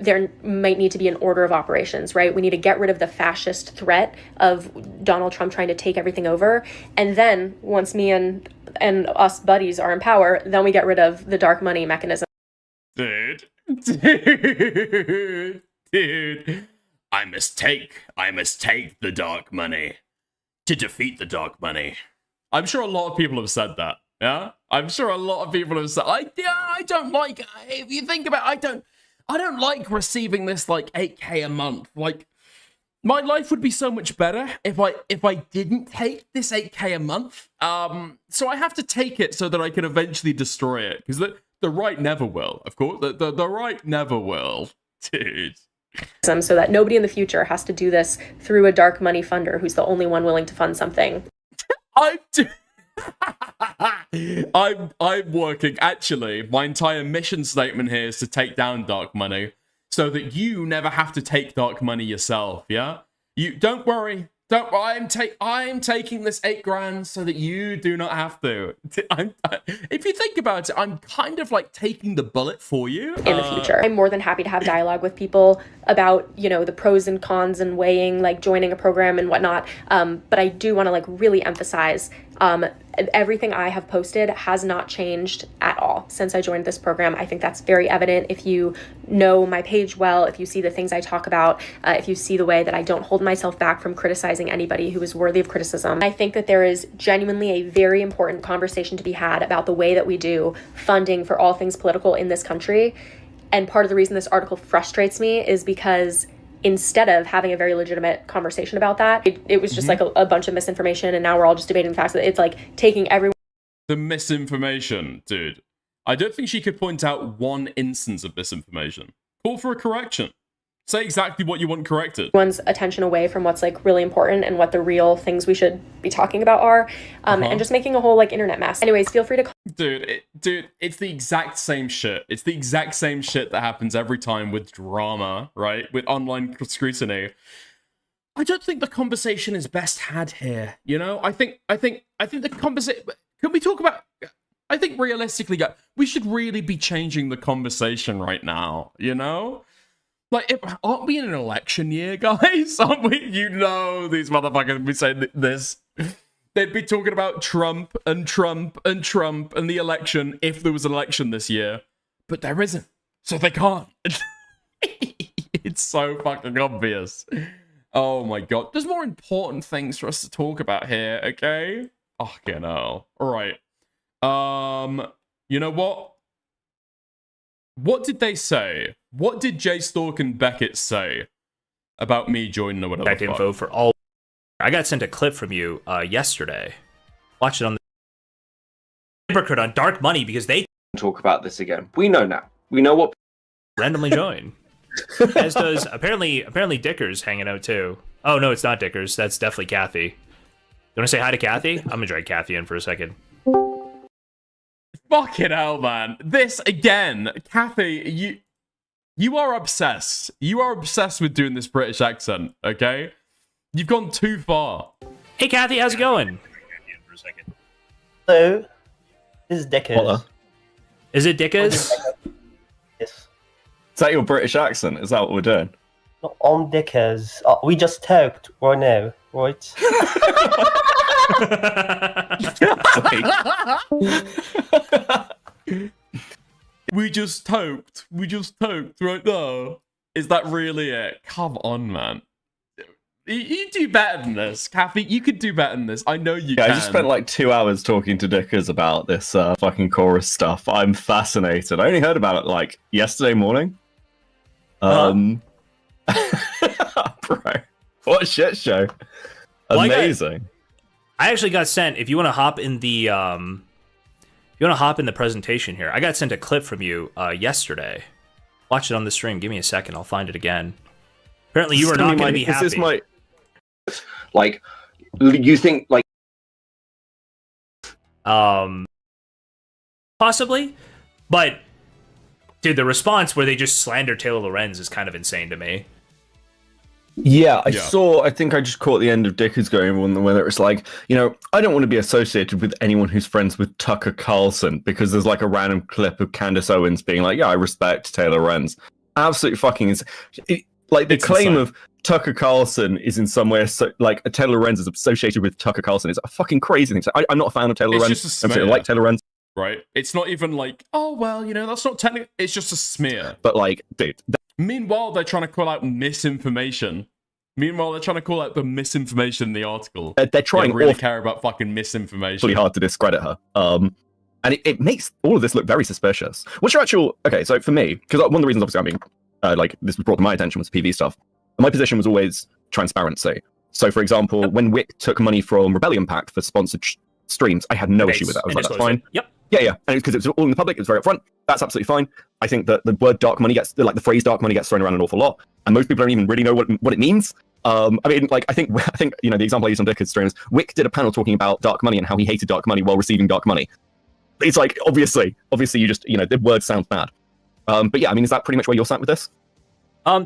there might need to be an order of operations, right? We need to get rid of the fascist threat of Donald Trump trying to take everything over. And then once me and us buddies are in power, then we get rid of the dark money mechanism. Dude. I must take the dark money to defeat the dark money. I'm sure a lot of people have said that. Yeah? I'm sure a lot of people have said, I don't like, if you think about it, I don't like receiving this like 8K a month. Like, my life would be so much better if I didn't take this 8K a month. So I have to take it so that I can eventually destroy it. Because the right never will, of course. The right never will. Dude. So that nobody in the future has to do this through a dark money funder who's the only one willing to fund something. I'm working, actually, my entire mission statement here is to take down dark money so that you never have to take dark money yourself, yeah? You don't worry. I'm taking this 8 grand so that you do not have to. If you think about it, I'm kind of like taking the bullet for you. In the future. I'm more than happy to have dialogue with people about, the pros and cons and weighing, like, joining a program and whatnot. But I do want to, like, really emphasize everything I have posted has not changed at all since I joined this program. I think that's very evident if you know my page well, if you see the things I talk about, if you see the way that I don't hold myself back from criticizing anybody who is worthy of criticism. I think that there is genuinely a very important conversation to be had about the way that we do funding for all things political in this country. And part of the reason this article frustrates me is because instead of having a very legitimate conversation about that, it was just like a bunch of misinformation, and now we're all just debating the facts. It's like taking everyone. The misinformation, dude. I don't think she could point out one instance of misinformation. Call for a correction. Say exactly what you want corrected. Everyone's attention away from what's like really important and what the real things we should be talking about are, and just making a whole like internet mess. Anyways, feel free to. Dude, it's the exact same shit. It's the exact same shit that happens every time with drama, right? With online scrutiny. I don't think the conversation is best had here. I think the conversation. Can we talk about? I think realistically, we should really be changing the conversation right now. Like, aren't we in an election year, guys? Aren't we? These motherfuckers would be saying this. They'd be talking about Trump and Trump and Trump and the election if there was an election this year. But there isn't. So they can't. It's so fucking obvious. Oh my god. There's more important things for us to talk about here, okay? Oh, no. Alright. You know what? What did they say? What did Jay Stork and Beckett say about me joining or whatever? Info for all. I got sent a clip from you yesterday. Watch it on the hypocrite on dark money because they talk about this again. We know now. We know what randomly join. As does apparently Dicker's hanging out too. Oh no, it's not Dicker's. That's definitely Kathy. You want to say hi to Kathy? I'm gonna drag Kathy in for a second. Fucking hell, man. This again, Kathy, you are obsessed. You are obsessed with doing this British accent, okay? You've gone too far. Hey, Kathy, how's it going? Hello. This is Dickers. Is it Dickers? Yes. Is that your British accent? Is that what we're doing? Not on Dickers. We just talked right now, right? We just talked right now. Is that really it? Come on, man. You do better than this, Kathy. You could do better than this. I know you Yeah, can. I just spent like 2 hours talking to Dickers about this fucking chorus stuff. I'm fascinated. I only heard about it like yesterday morning. Bro, what a shit show! Amazing. I actually got sent. If you want to hop in the presentation here, I got sent a clip from you yesterday. Watch it on the stream. Give me a second. I'll find it again. Apparently, you are not going to be happy. Is this my like? You think like? Possibly, but dude, the response where they just slander Taylor Lorenz is kind of insane to me. Yeah, I saw. I think I just caught the end of Dickers going on whether it's like, I don't want to be associated with anyone who's friends with Tucker Carlson because there's like a random clip of Candace Owens being like, yeah, I respect Taylor Lorenz. Absolutely fucking like the claim of Tucker Carlson is in some way like Taylor Lorenz is associated with Tucker Carlson is a fucking crazy thing. So I'm not a fan of Taylor Lorenz. I like Taylor Lorenz. Right? It's not even like, oh well, that's not technically. It's just a smear. But like, dude. Meanwhile, they're trying to call out misinformation. Meanwhile, they're trying to call out the misinformation in the article. They're trying to really care about fucking misinformation. Really hard to discredit her. And it makes all of this look very suspicious. What's your actual... Okay, so for me, because one of the reasons obviously this was brought to my attention was PV stuff. And my position was always transparency. So for example, when Wick took money from Rebellion Pact for sponsored streams, I had no issue with that. I was like, that's fine. Yep. Yeah. And because it was all in the public, it was very upfront. That's absolutely fine. I think that the word dark money the phrase dark money gets thrown around an awful lot. And most people don't even really know what it means. I think the example I used on Dickers streams, Wick did a panel talking about dark money and how he hated dark money while receiving dark money. It's like, obviously you just, the word sounds bad. But yeah, is that pretty much where you're sat with this?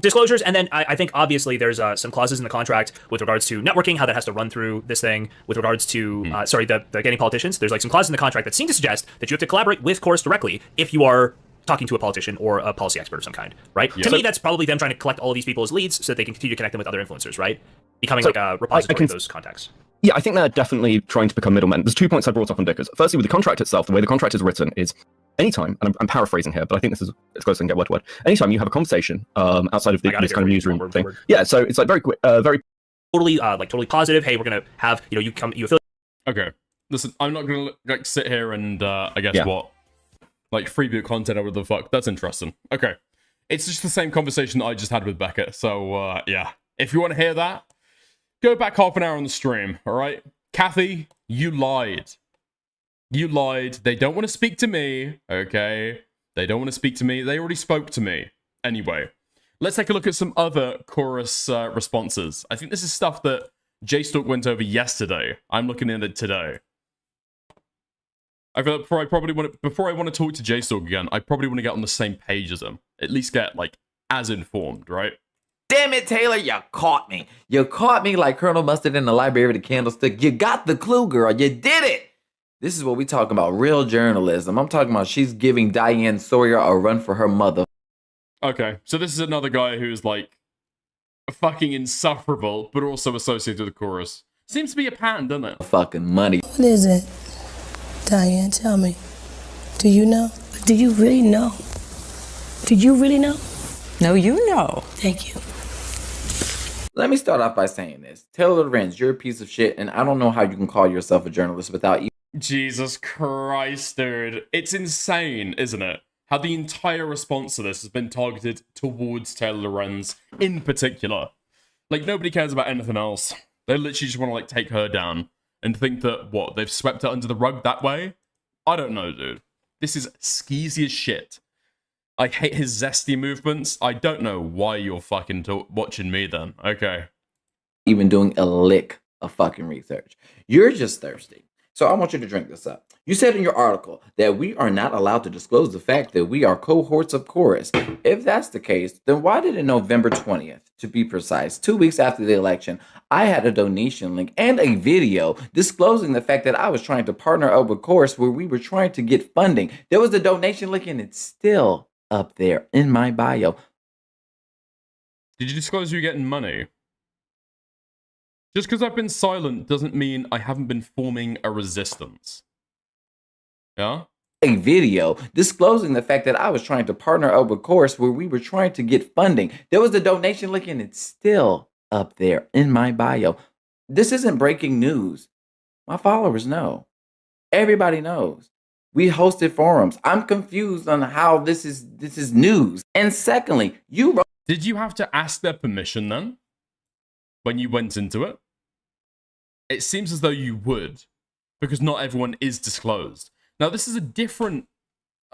Disclosures, and then I think obviously there's some clauses in the contract with regards to networking, how that has to run through this thing, with regards to, the getting politicians. There's like some clauses in the contract that seem to suggest that you have to collaborate with Chorus directly if you are talking to a politician or a policy expert of some kind, right? Yeah. To me, that's probably them trying to collect all of these people as leads so that they can continue to connect them with other influencers, right? Becoming like a repository of those contacts. Yeah, I think they're definitely trying to become middlemen. There's 2 points I brought up on Dickers. Firstly, with the contract itself, the way the contract is written is anytime, and I'm paraphrasing here, but I think this is as close as I can get word to word. Anytime you have a conversation outside of this kind of newsroom thing. Yeah, so it's like very quick, very totally positive. Hey, we're gonna have you affiliate. Okay, listen, I'm not gonna sit here and I guess what freebie content or whatever the fuck. That's interesting. Okay, it's just the same conversation that I just had with Becca. So yeah, if you want to hear that, go back half an hour on the stream. All right, Kathy, you lied. You lied. They don't want to speak to me, okay? They don't want to speak to me. They already spoke to me. Anyway, let's take a look at some other chorus responses. I think this is stuff that JStalk went over yesterday. I'm looking at it today. I feel like before I want to talk to JStalk again, I probably want to get on the same page as him. At least get, as informed, right? Damn it, Taylor, you caught me. You caught me like Colonel Mustard in the Library of the Candlestick. You got the clue, girl. You did it. This is what we talking about, real journalism. I'm talking about she's giving Diane Sawyer a run for her mother. Okay, so this is another guy who's fucking insufferable, but also associated with the chorus. Seems to be a pattern, doesn't it? Fucking money. What is it? Diane, tell me. Do you know? Do you really know? Do you really know? No, you know. Thank you. Let me start off by saying this. Taylor Lorenz, you're a piece of shit, and I don't know how you can call yourself a journalist without Jesus Christ, dude. It's insane, isn't it? How the entire response to this has been targeted towards Taylor Lorenz in particular. Nobody cares about anything else. They literally just want to, take her down and think that, they've swept her under the rug that way? I don't know, dude. This is skeezy as shit. I hate his zesty movements. I don't know why you're fucking watching me then. Okay. Even doing a lick of fucking research. You're just thirsty. So I want you to drink this up. You said in your article that we are not allowed to disclose the fact that we are cohorts of Chorus. If that's the case, then why did on November 20th, to be precise, 2 weeks after the election, I had a donation link and a video disclosing the fact that I was trying to partner up with Chorus where we were trying to get funding. There was a donation link and it's still up there in my bio. Did you disclose you were getting money? Just because I've been silent doesn't mean I haven't been forming a resistance. Yeah? A video disclosing the fact that I was trying to partner up with Chorus where we were trying to get funding. There was a donation link and it's still up there in my bio. This isn't breaking news. My followers know. Everybody knows. We hosted forums. I'm confused on how this is news. And secondly, you wrote. Did you have to ask their permission then? When you went into it? It seems as though you would, because not everyone is disclosed. Now this is a different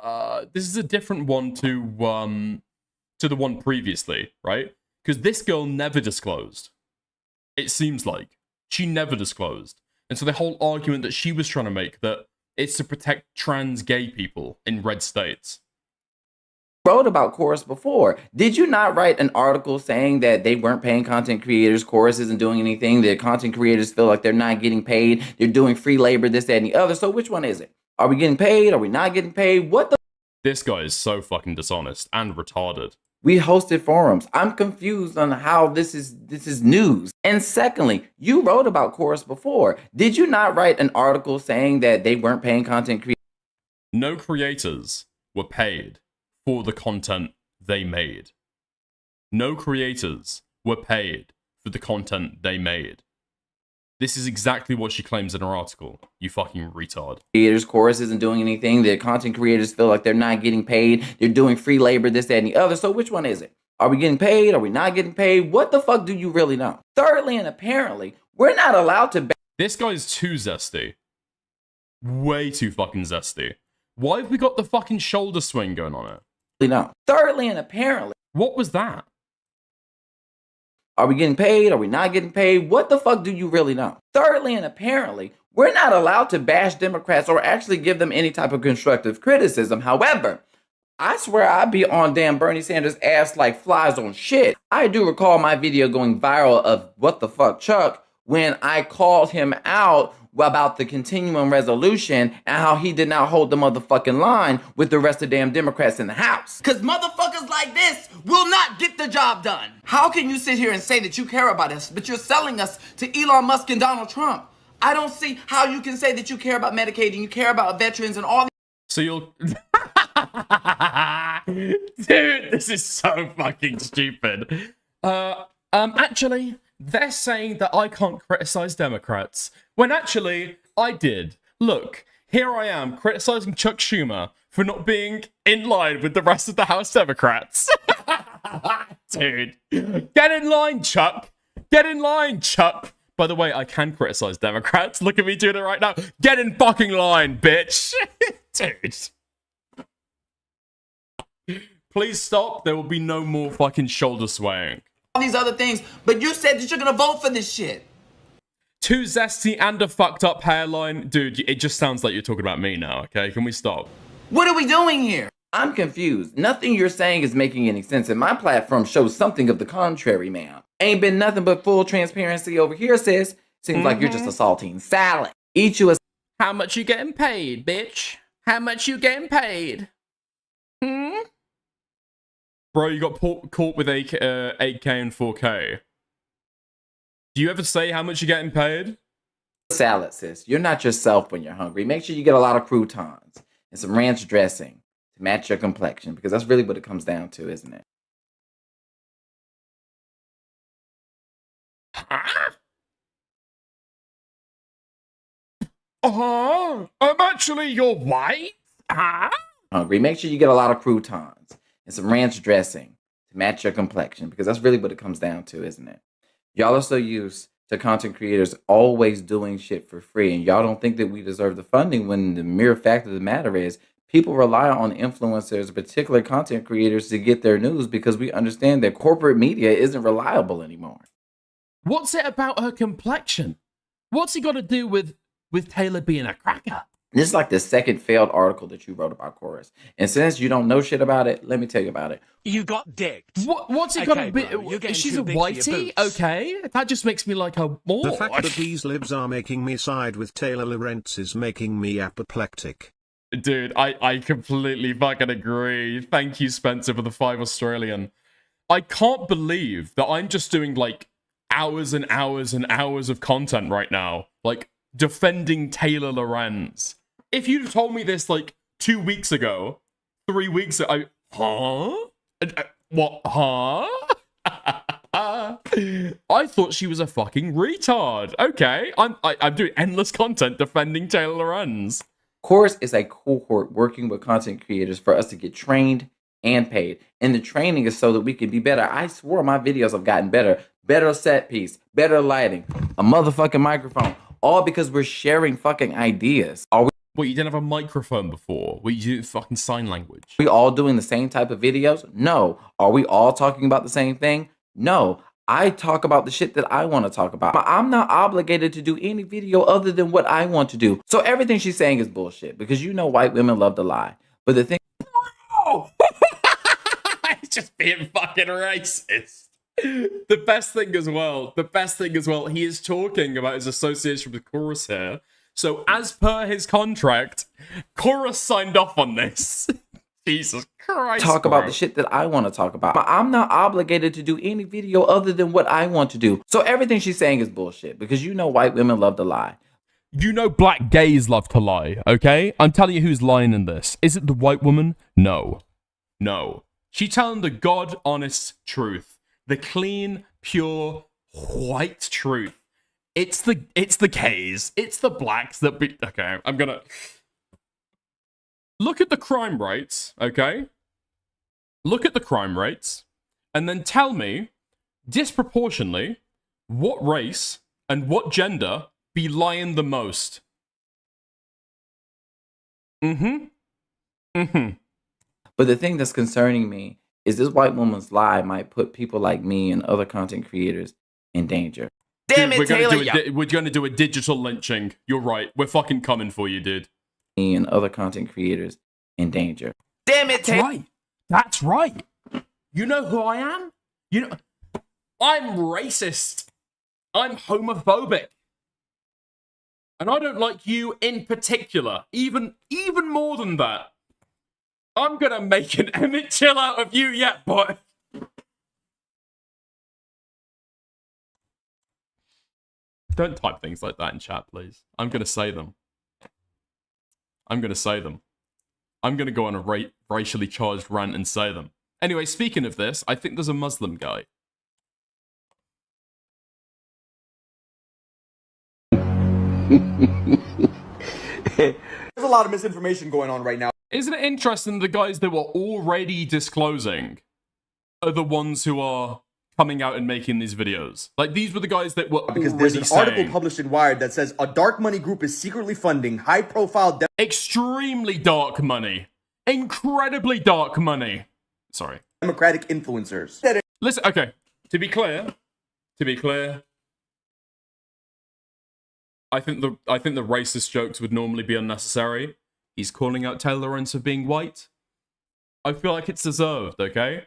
one to the one previously, right? Because this girl never disclosed. It seems like she never disclosed. And so the whole argument that she was trying to make that it's to protect trans gay people in red states. Wrote about Chorus before. Did you not write an article saying that they weren't paying content creators, Chorus isn't doing anything, that content creators feel like they're not getting paid, they're doing free labor, this, that, and the other? So which one is it? Are we getting paid? Are we not getting paid? What the? This guy is so fucking dishonest and retarded. We hosted forums. I'm confused on how this is news. And secondly, you wrote about Chorus before. Did you not write an article saying that they weren't paying content creators? No creators were paid for the content they made. No creators were paid for the content they made. This is exactly what she claims in her article, you fucking retard. Creators, Chorus isn't doing anything. The content creators feel like they're not getting paid. They're doing free labor, this, that, and the other. So which one is it? Are we getting paid? Are we not getting paid? What the fuck do you really know? Thirdly, and apparently, we're not allowed to... This guy's too zesty. Way too fucking zesty. Why have we got the fucking shoulder swing going on it? No. Thirdly, and apparently... What was that? Are we getting paid? Are we not getting paid? What the fuck do you really know? Thirdly, and apparently, we're not allowed to bash Democrats or actually give them any type of constructive criticism. However, I swear I'd be on damn Bernie Sanders' ass like flies on shit. I do recall my video going viral of what the fuck Chuck when I called him out about the continuing resolution and how he did not hold the motherfucking line with the rest of the damn Democrats in the House. Because motherfuckers like this will not get the job done. How can you sit here and say that you care about us, but you're selling us to Elon Musk and Donald Trump? I don't see how you can say that you care about Medicaid and you care about veterans and all. So you'll... Dude, this is so fucking stupid. Actually, they're saying that I can't criticize Democrats, when actually, I did. Look, here I am criticizing Chuck Schumer for not being in line with the rest of the House Democrats. Dude, get in line, Chuck. Get in line, Chuck. By the way, I can criticize Democrats. Look at me doing it right now. Get in fucking line, bitch. Dude. Please stop. There will be no more fucking shoulder swaying. All these other things, but you said that you're gonna vote for this shit. Too zesty and a fucked up hairline. Dude, it just sounds like you're talking about me now, okay? Can we stop? What are we doing here? I'm confused. Nothing you're saying is making any sense, and my platform shows something of the contrary, ma'am. Ain't been nothing but full transparency over here, sis. Seems like you're just a saltine salad. Eat you a... How much you getting paid, bitch? How much you getting paid? Bro, you got caught with 8K and 4K. Do you ever say how much you're getting paid? Salad, sis. You're not yourself when you're hungry. Make sure you get a lot of croutons and some ranch dressing to match your complexion, because that's really what it comes down to, isn't it? Actually, you're white? Hungry. Make sure you get a lot of croutons and some ranch dressing to match your complexion, because that's really what it comes down to, isn't it? Y'all are so used to content creators always doing shit for free, and y'all don't think that we deserve the funding, when the mere fact of the matter is people rely on influencers, particular content creators, to get their news, because we understand that corporate media isn't reliable anymore. What's it about her complexion? What's he got to do with Taylor being a cracker? This is like the second failed article that you wrote about Chorus. And since you don't know shit about it, let me tell you about it. You got dicked. What's it got to be? She's a whitey? Okay. That just makes me like her more. The fact that these libs are making me side with Taylor Lorenz is making me apoplectic. Dude, I completely fucking agree. Thank you, Spencer, for the 5 Australian. I can't believe that I'm just doing like hours and hours and hours of content right now. Like, defending Taylor Lorenz. If you'd told me this like 2 weeks ago, 3 weeks ago, what? Huh? I I thought she was a fucking retard. Okay, I'm doing endless content defending Taylor Lorenz. Chorus is a cohort working with content creators for us to get trained and paid. And the training is so that we can be better. I swore my videos have gotten better. Better set piece, better lighting, a motherfucking microphone. All because we're sharing fucking ideas. Are we? Well, you didn't have a microphone before. Well, you do fucking sign language. Are we all doing the same type of videos? No. Are we all talking about the same thing? No. I talk about the shit that I want to talk about. But I'm not obligated to do any video other than what I want to do. So everything she's saying is bullshit because you know white women love to lie. But the thing... Oh! It's just being fucking racist. The best thing as well, he is talking about his association with Chorus here. So as per his contract, Chorus signed off on this. Jesus Christ. Talk about the shit that I want to talk about. But I'm not obligated to do any video other than what I want to do. So everything she's saying is bullshit because you know white women love to lie. You know black gays love to lie, okay? I'm telling you who's lying in this. Is it the white woman? No. No. She's telling the God-honest truth. The clean, pure, white truth. It's the gays. It's the blacks that be... Okay, I'm gonna... Look at the crime rates, okay? Look at the crime rates, and then tell me, disproportionately, what race and what gender be lying the most. But the thing that's concerning me is this white woman's lie might put people like me and other content creators in danger. Damn it, Taylor! We're gonna do a digital lynching. You're right. We're fucking coming for you, dude. Me and other content creators in danger. Damn it, Taylor! Right. That's right. You know who I am? You know, I'm racist. I'm homophobic. And I don't like you in particular. Even more than that. I'm gonna make an Emmett Till out of you yet, boy. Don't type things like that in chat, please. I'm gonna say them. I'm gonna say them. I'm gonna go on a racially charged rant and say them. Anyway, speaking of this, I think there's a Muslim guy. There's a lot of misinformation going on right now. Isn't it interesting the guys that were already disclosing are the ones who are coming out and making these videos? Like, these were the guys that were because already there's an article published in Wired that says a dark money group is secretly funding high-profile... Extremely dark money. Incredibly dark money. Sorry. Democratic influencers. Listen, okay. To be clear, I think the racist jokes would normally be unnecessary. He's calling out Taylor Lorenz for being white. I feel like it's deserved, okay?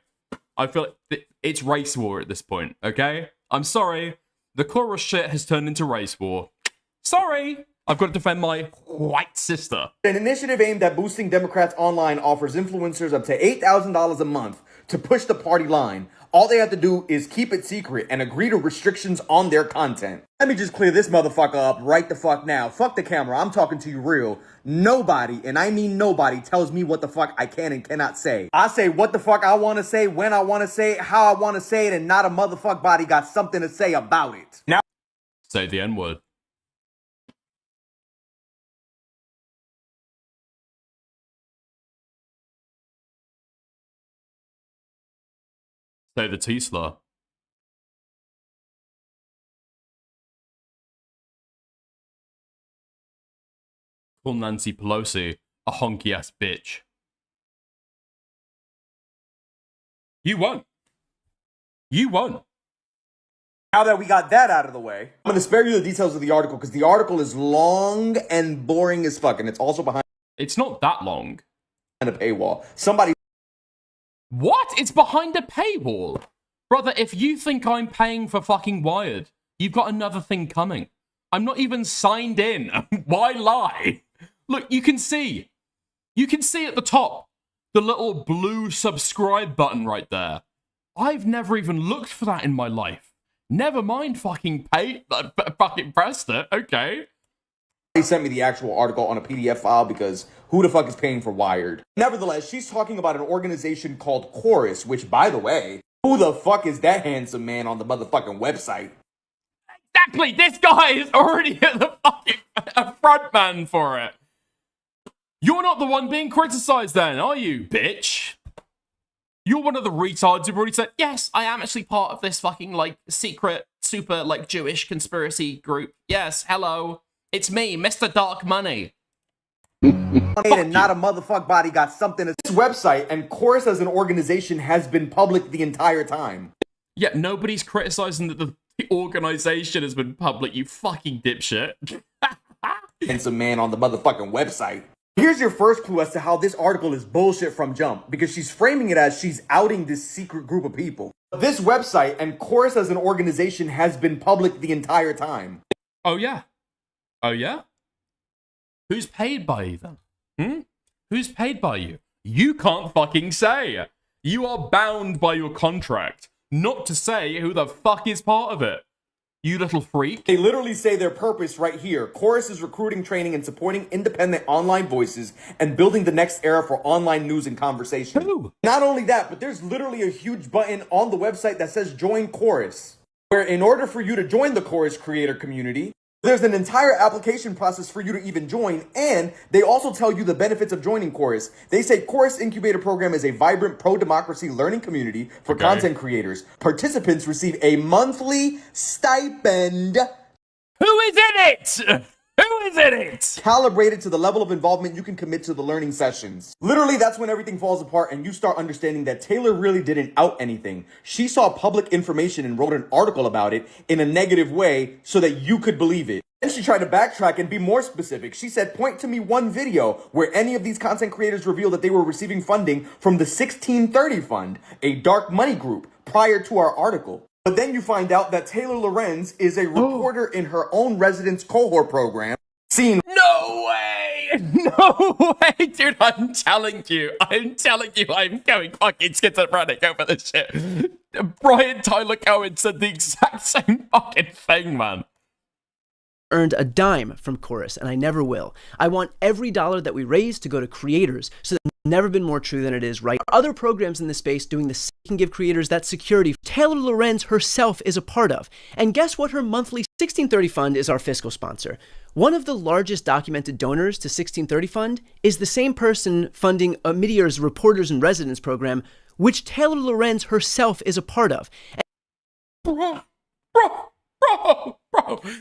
I feel like it's race war at this point, okay? I'm sorry. The Chorus shit has turned into race war. Sorry. I've got to defend my white sister. An initiative aimed at boosting Democrats online offers influencers up to $8,000 a month to push the party line. All they have to do is keep it secret and agree to restrictions on their content. Let me just clear this motherfucker up right the fuck now. Fuck the camera, I'm talking to you real. Nobody, and I mean nobody, tells me what the fuck I can and cannot say. I say what the fuck I want to say, when I want to say it, how I want to say it, and not a motherfuck body got something to say about it. Now, say the N-word. Say the T-slur. Call Nancy Pelosi a honky-ass bitch. You won. You won. Now that we got that out of the way, I'm going to spare you the details of the article because the article is long and boring as fuck, and it's also behind... It's not that long. ...a paywall. Somebody... What? It's behind a paywall? Brother, if you think I'm paying for fucking Wired, you've got another thing coming. I'm not even signed in. Why lie? Look, you can see. You can see at the top the little blue subscribe button right there. I've never even looked for that in my life. Never mind fucking fucking pressed it. Okay. They sent me the actual article on a PDF file because who the fuck is paying for Wired? Nevertheless, she's talking about an organization called Chorus, which, by the way, who the fuck is that handsome man on the motherfucking website? Exactly. This guy is already the fucking a front man for it. You're not the one being criticized then, are you, bitch? You're one of the retards who've already said, yes, I am actually part of this fucking, like, secret, super, like, Jewish conspiracy group. Yes, hello. It's me, Mr. Dark Money. And not a motherfuck body got something. This website and Chorus as an organization has been public the entire time. Yeah, nobody's criticizing that the organization has been public, you fucking dipshit. And some man on the motherfucking website. Here's your first clue as to how this article is bullshit from jump, because she's framing it as she's outing this secret group of people. This website and Chorus as an organization has been public the entire time. Oh yeah? Oh yeah? Who's paid by you then? Who's paid by you? You can't fucking say. You are bound by your contract not to say who the fuck is part of it. You little freak. They literally say their purpose right here. Chorus is recruiting, training, and supporting independent online voices and building the next era for online news and conversation. Who? Not only that, but there's literally a huge button on the website that says join Chorus, where in order for you to join the Chorus creator community, there's an entire application process for you to even join, and they also tell you the benefits of joining Chorus. They say Chorus Incubator Program is a vibrant pro-democracy learning community for content creators. Participants receive a monthly stipend. Who is in it? Who is in it? Calibrated to the level of involvement you can commit to the learning sessions. Literally, that's when everything falls apart and you start understanding that Taylor really didn't out anything. She saw public information and wrote an article about it in a negative way so that you could believe it. Then she tried to backtrack and be more specific. She said, point to me one video where any of these content creators revealed that they were receiving funding from the 1630 Fund, a dark money group, prior to our article. But then you find out that Taylor Lorenz is a reporter in her own residence cohort program. No way! No way, dude, I'm telling you, I'm going fucking schizophrenic over this shit. Brian Tyler Cohen said the exact same fucking thing, man. Earned a dime from Chorus, and I never will. I want every dollar that we raise to go to creators, so that's never been more true than it is right now. Other programs in this space doing the same can give creators that security Taylor Lorenz herself is a part of. And guess what? Her monthly 1630 Fund is our fiscal sponsor. One of the largest documented donors to 1630 Fund is the same person funding Meteor's Reporters in Residence program, which Taylor Lorenz herself is a part of. Bro,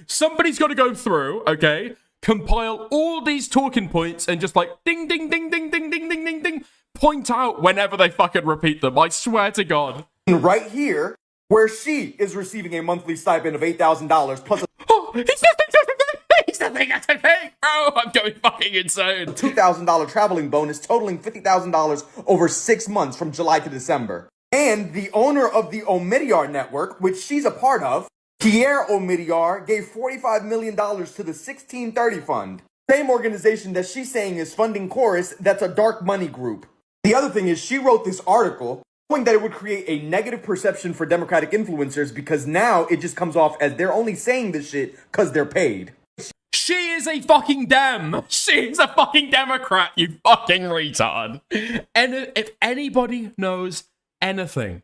somebody's got to go through, okay, compile all these talking points and just like ding, ding, ding, ding, ding, ding, ding, ding, ding, point out whenever they fucking repeat them. I swear to God. Right here, where she is receiving a monthly stipend of $8,000 plus He's the thing that's a thing, bro. I'm going fucking insane. a $2,000 traveling bonus totaling $50,000 over 6 months from July to December. And the owner of the Omidyar network, which she's a part of, Pierre Omidyar, gave $45 million to the 1630 Fund. Same organization that she's saying is funding Chorus, that's a dark money group. The other thing is she wrote this article knowing that it would create a negative perception for Democratic influencers because now it just comes off as they're only saying this shit because they're paid. She is a fucking Dem. She is a fucking Democrat, you fucking retard. And if anybody knows anything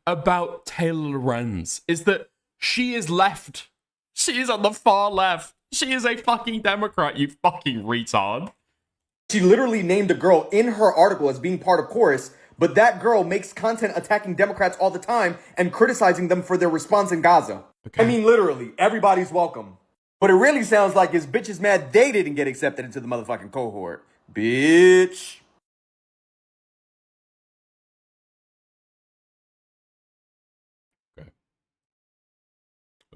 about Taylor Lorenz, is that she is left. She is on the far left. She is a fucking Democrat, you fucking retard. She literally named a girl in her article as being part of Chorus, but that girl makes content attacking Democrats all the time and criticizing them for their response in Gaza. Okay. I mean, literally, everybody's welcome. But it really sounds like his bitch is mad they didn't get accepted into the motherfucking cohort. Bitch.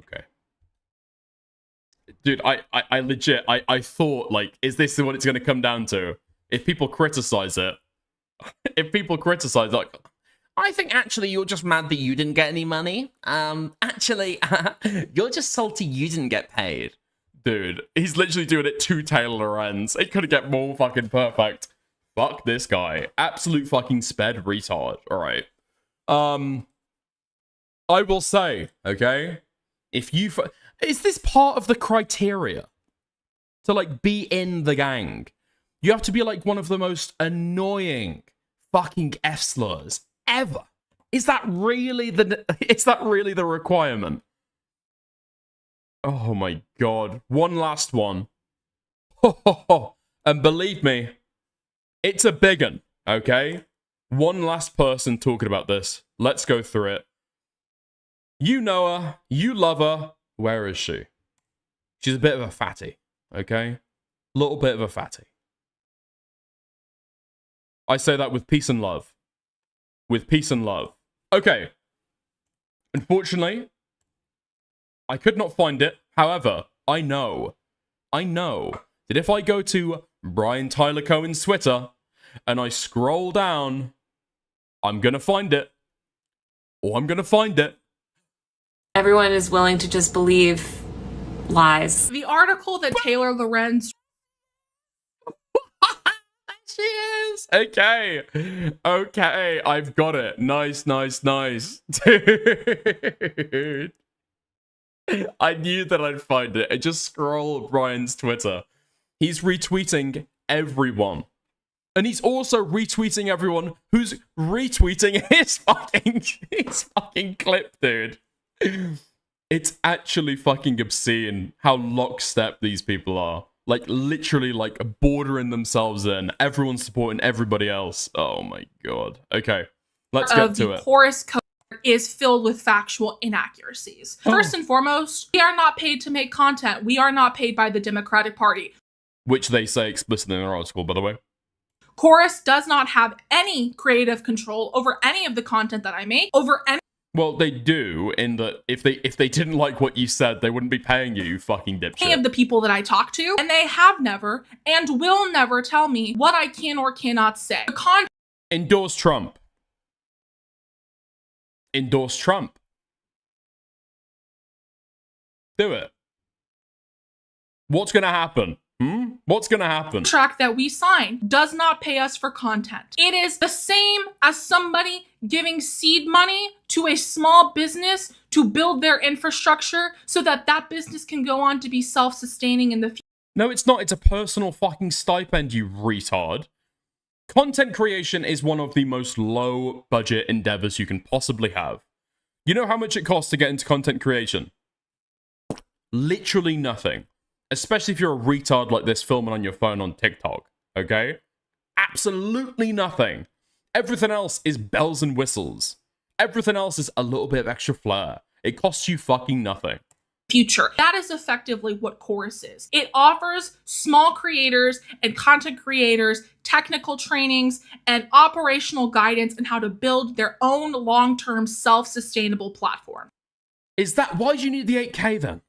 Okay. Dude, I legit, I thought, like, is this what it's going to come down to? If people criticize it, like, I think actually you're just mad that you didn't get any money. Actually, you're just salty you didn't get paid. Dude, he's literally doing it to Taylor Lorenz. It couldn't get more fucking perfect. Fuck this guy. Absolute fucking sped retard. Alright. I will say, okay? If you... Is this part of the criteria to, like, be in the gang? You have to be, like, one of the most annoying fucking F-slurs ever. Is that really the requirement? Oh my god. One last one. And believe me, it's a big one, okay? One last person talking about this. Let's go through it. You know her. You love her. Where is she? She's a bit of a fatty, okay? Little bit of a fatty. I say that with peace and love. With peace and love. Okay. Unfortunately, I could not find it. However, I know that if I go to Brian Tyler Cohen's Twitter and I scroll down, I'm gonna find it. Or I'm gonna find it. Everyone is willing to just believe lies. The article that Taylor Lorenz... She is! Okay. Okay, I've got it. Nice. Dude. I knew that I'd find it. I just scroll Brian's Twitter. He's retweeting everyone. And he's also retweeting everyone who's retweeting his fucking clip, dude. It's actually fucking obscene how lockstep these people are. Like, literally, like, bordering themselves in. Everyone's supporting everybody else. Oh my god. Okay, let's get to it. The chorus code is filled with factual inaccuracies. First and foremost, we are not paid to make content. We are not paid by the Democratic Party. Which they say explicitly in their article, by the way. Chorus does not have any creative control over any of the content that I make, over any... Well, they do, in that if they didn't like what you said, they wouldn't be paying you, you fucking dipshit. Any of the people that I talk to, and they have never and will never tell me what I can or cannot say. Endorse Trump. Endorse Trump. Do it. What's gonna happen? What's gonna happen? The contract that we sign does not pay us for content. It is the same as somebody giving seed money to a small business to build their infrastructure so that that business can go on to be self-sustaining in the future. No, it's not. It's a personal fucking stipend, you retard. Content creation is one of the most low-budget endeavors you can possibly have. You know how much it costs to get into content creation? Literally nothing. Especially if you're a retard like this filming on your phone on TikTok, okay? Absolutely nothing. Everything else is bells and whistles. Everything else is a little bit of extra flair. It costs you fucking nothing. Future. That is effectively what Chorus is. It offers small creators and content creators technical trainings and operational guidance on how to build their own long-term self-sustainable platform. Is that why do you need the 8K then?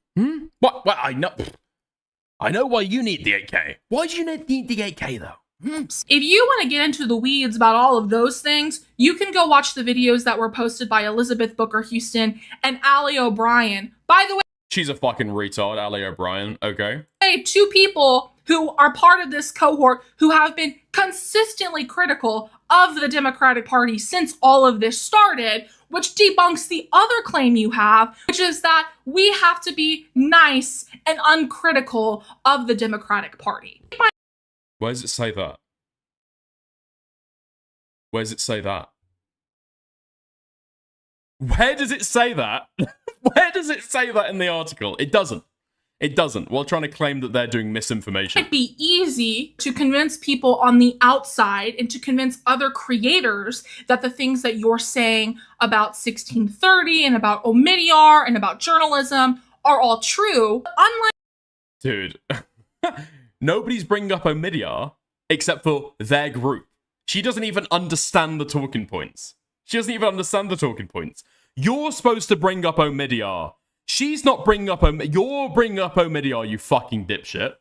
What? I know why you need the 8K. Why do you need the 8K though? If you want to get into the weeds about all of those things, you can go watch the videos that were posted by Elizabeth Booker Houston and Ali O'Brien. By the way, she's a fucking retard, Ali O'Brien, okay? Two people who are part of this cohort who have been consistently critical of the Democratic Party since all of this started, which debunks the other claim you have, which is that we have to be nice and uncritical of the Democratic Party. Where does it say that? Where does it say that? Where does it say that? Where does it say that in the article? It doesn't. It doesn't. While trying to claim that they're doing misinformation. It'd be easy to convince people on the outside and to convince other creators that the things that you're saying about 1630 and about Omidyar and about journalism are all true. Unlike... Dude. Nobody's bringing up Omidyar except for their group. She doesn't even understand the talking points. You're supposed to bring up Omidyar. She's not bringing up you're bringing up Omidyar, you fucking dipshit.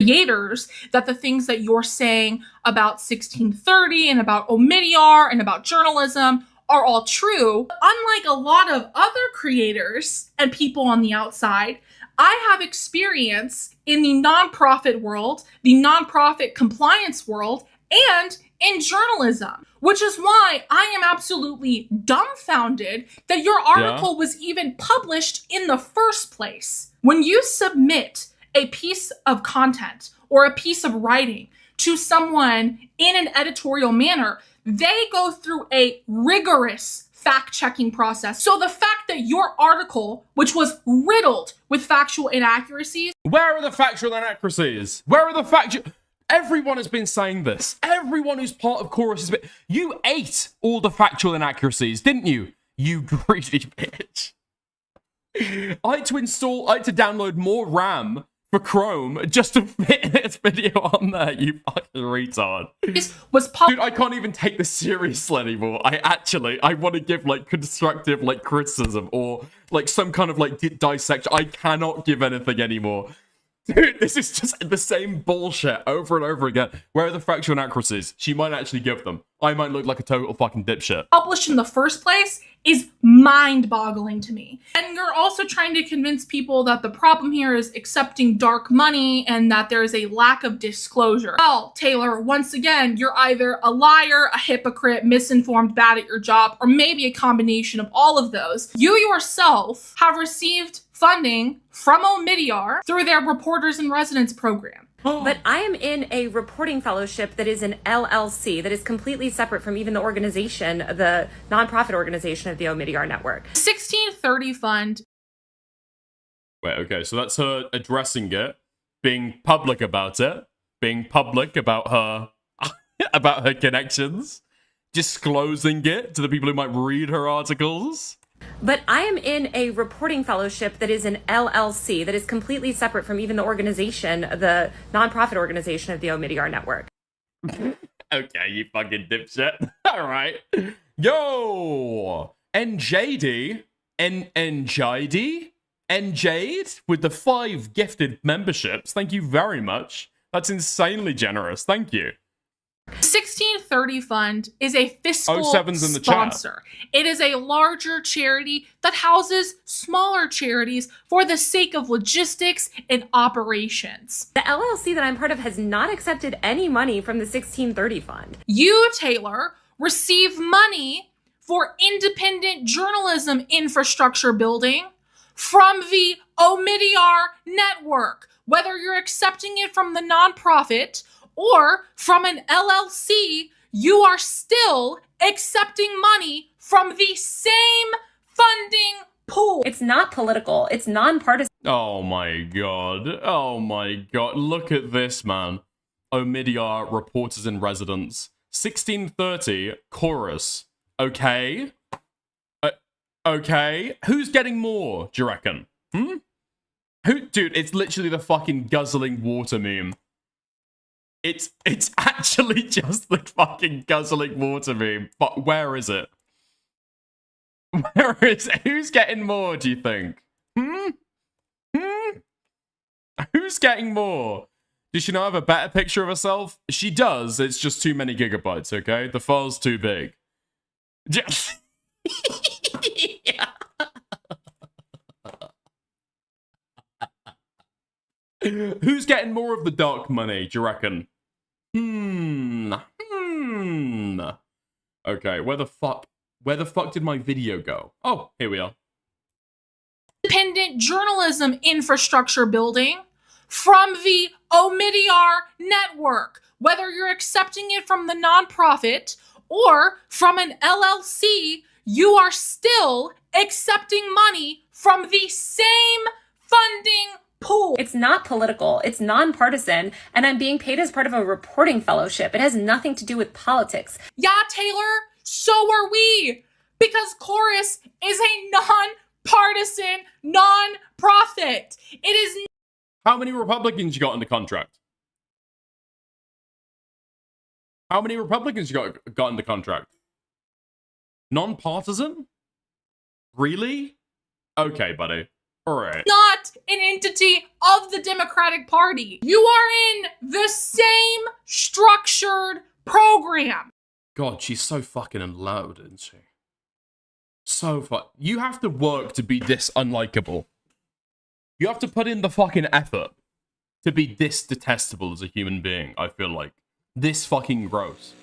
Creators that the things that you're saying about 1630 and about Omidyar and about journalism are all true. Unlike a lot of other creators and people on the outside, I have experience in the nonprofit world, the nonprofit compliance world, and in journalism, which is why I am absolutely dumbfounded that your article was even published in the first place. When you submit a piece of content or a piece of writing to someone in an editorial manner, they go through a rigorous fact-checking process. So the fact that your article, which was riddled with factual inaccuracies... Where are the factual inaccuracies? Where are the factual... Everyone has been saying this. Everyone who's part of Chorus has been... You ate all the factual inaccuracies, didn't you? You greedy bitch. I had to download more RAM for Chrome just to fit this video on there, you fucking retard. Dude, I can't even take this seriously anymore. I want to give, like, constructive, like, criticism or, like, some kind of, like, dissection. I cannot give anything anymore. Dude, this is just the same bullshit over and over again. Where are the factual inaccuracies? She might actually give them. I might look like a total fucking dipshit. Published in the first place is mind-boggling to me. And you're also trying to convince people that the problem here is accepting dark money and that there is a lack of disclosure. Well, Taylor, once again, you're either a liar, a hypocrite, misinformed, bad at your job, or maybe a combination of all of those. You yourself have received funding from Omidyar through their Reporters in Residence program. But I am in a reporting fellowship that is an LLC that is completely separate from even the organization, the nonprofit organization of the Omidyar network. 1630 fund. Wait, okay, so that's her addressing it, being public about it, being public about her about her connections, disclosing it to the people who might read her articles. But I am in a reporting fellowship that is an LLC that is completely separate from even the organization, the nonprofit organization of the Omidyar network. Okay, you fucking dipshit. All right. Yo! NJD? NJade with the 5 gifted memberships. Thank you very much. That's insanely generous. Thank you. 1630 Fund is a fiscal 07's in the sponsor. It is a larger charity that houses smaller charities for the sake of logistics and operations. The LLC that I'm part of has not accepted any money from the 1630 Fund. You, Taylor, receive money for independent journalism infrastructure building from the Omidyar network, whether you're accepting it from the nonprofit or from an LLC, you are still accepting money from the same funding pool. It's not political. It's nonpartisan. Oh my god. Oh my god. Look at this, man. Omidyar Reporters in Residence. 1630 Chorus. Okay. Okay. Who's getting more, do you reckon? Dude, it's literally the fucking guzzling water meme. It's actually just the fucking guzzling water meme. But where is it? Where is it? Who's getting more, do you think? Who's getting more? Does she not have a better picture of herself? She does, it's just too many gigabytes, okay? The file's too big. Just... Who's getting more of the dark money, do you reckon? Okay, where the fuck did my video go? Oh, here we are. Independent journalism infrastructure building from the Omidyar network, whether you're accepting it from the nonprofit or from an LLC, you are still accepting money from the same funding pool. It's not political. It's nonpartisan, and I'm being paid as part of a reporting fellowship. It has nothing to do with politics. Yeah, Taylor, so are we, because Chorus is a non-partisan, non-profit. It is. How many Republicans you got in the contract? How many Republicans you got in the contract? Non-partisan? Really? Okay, buddy. All right. Not an entity of the Democratic Party. You are in the same structured program. God, she's so fucking loud, isn't she? So you have to work to be this unlikable. You have to put in the fucking effort to be this detestable as a human being, I feel like. This fucking gross.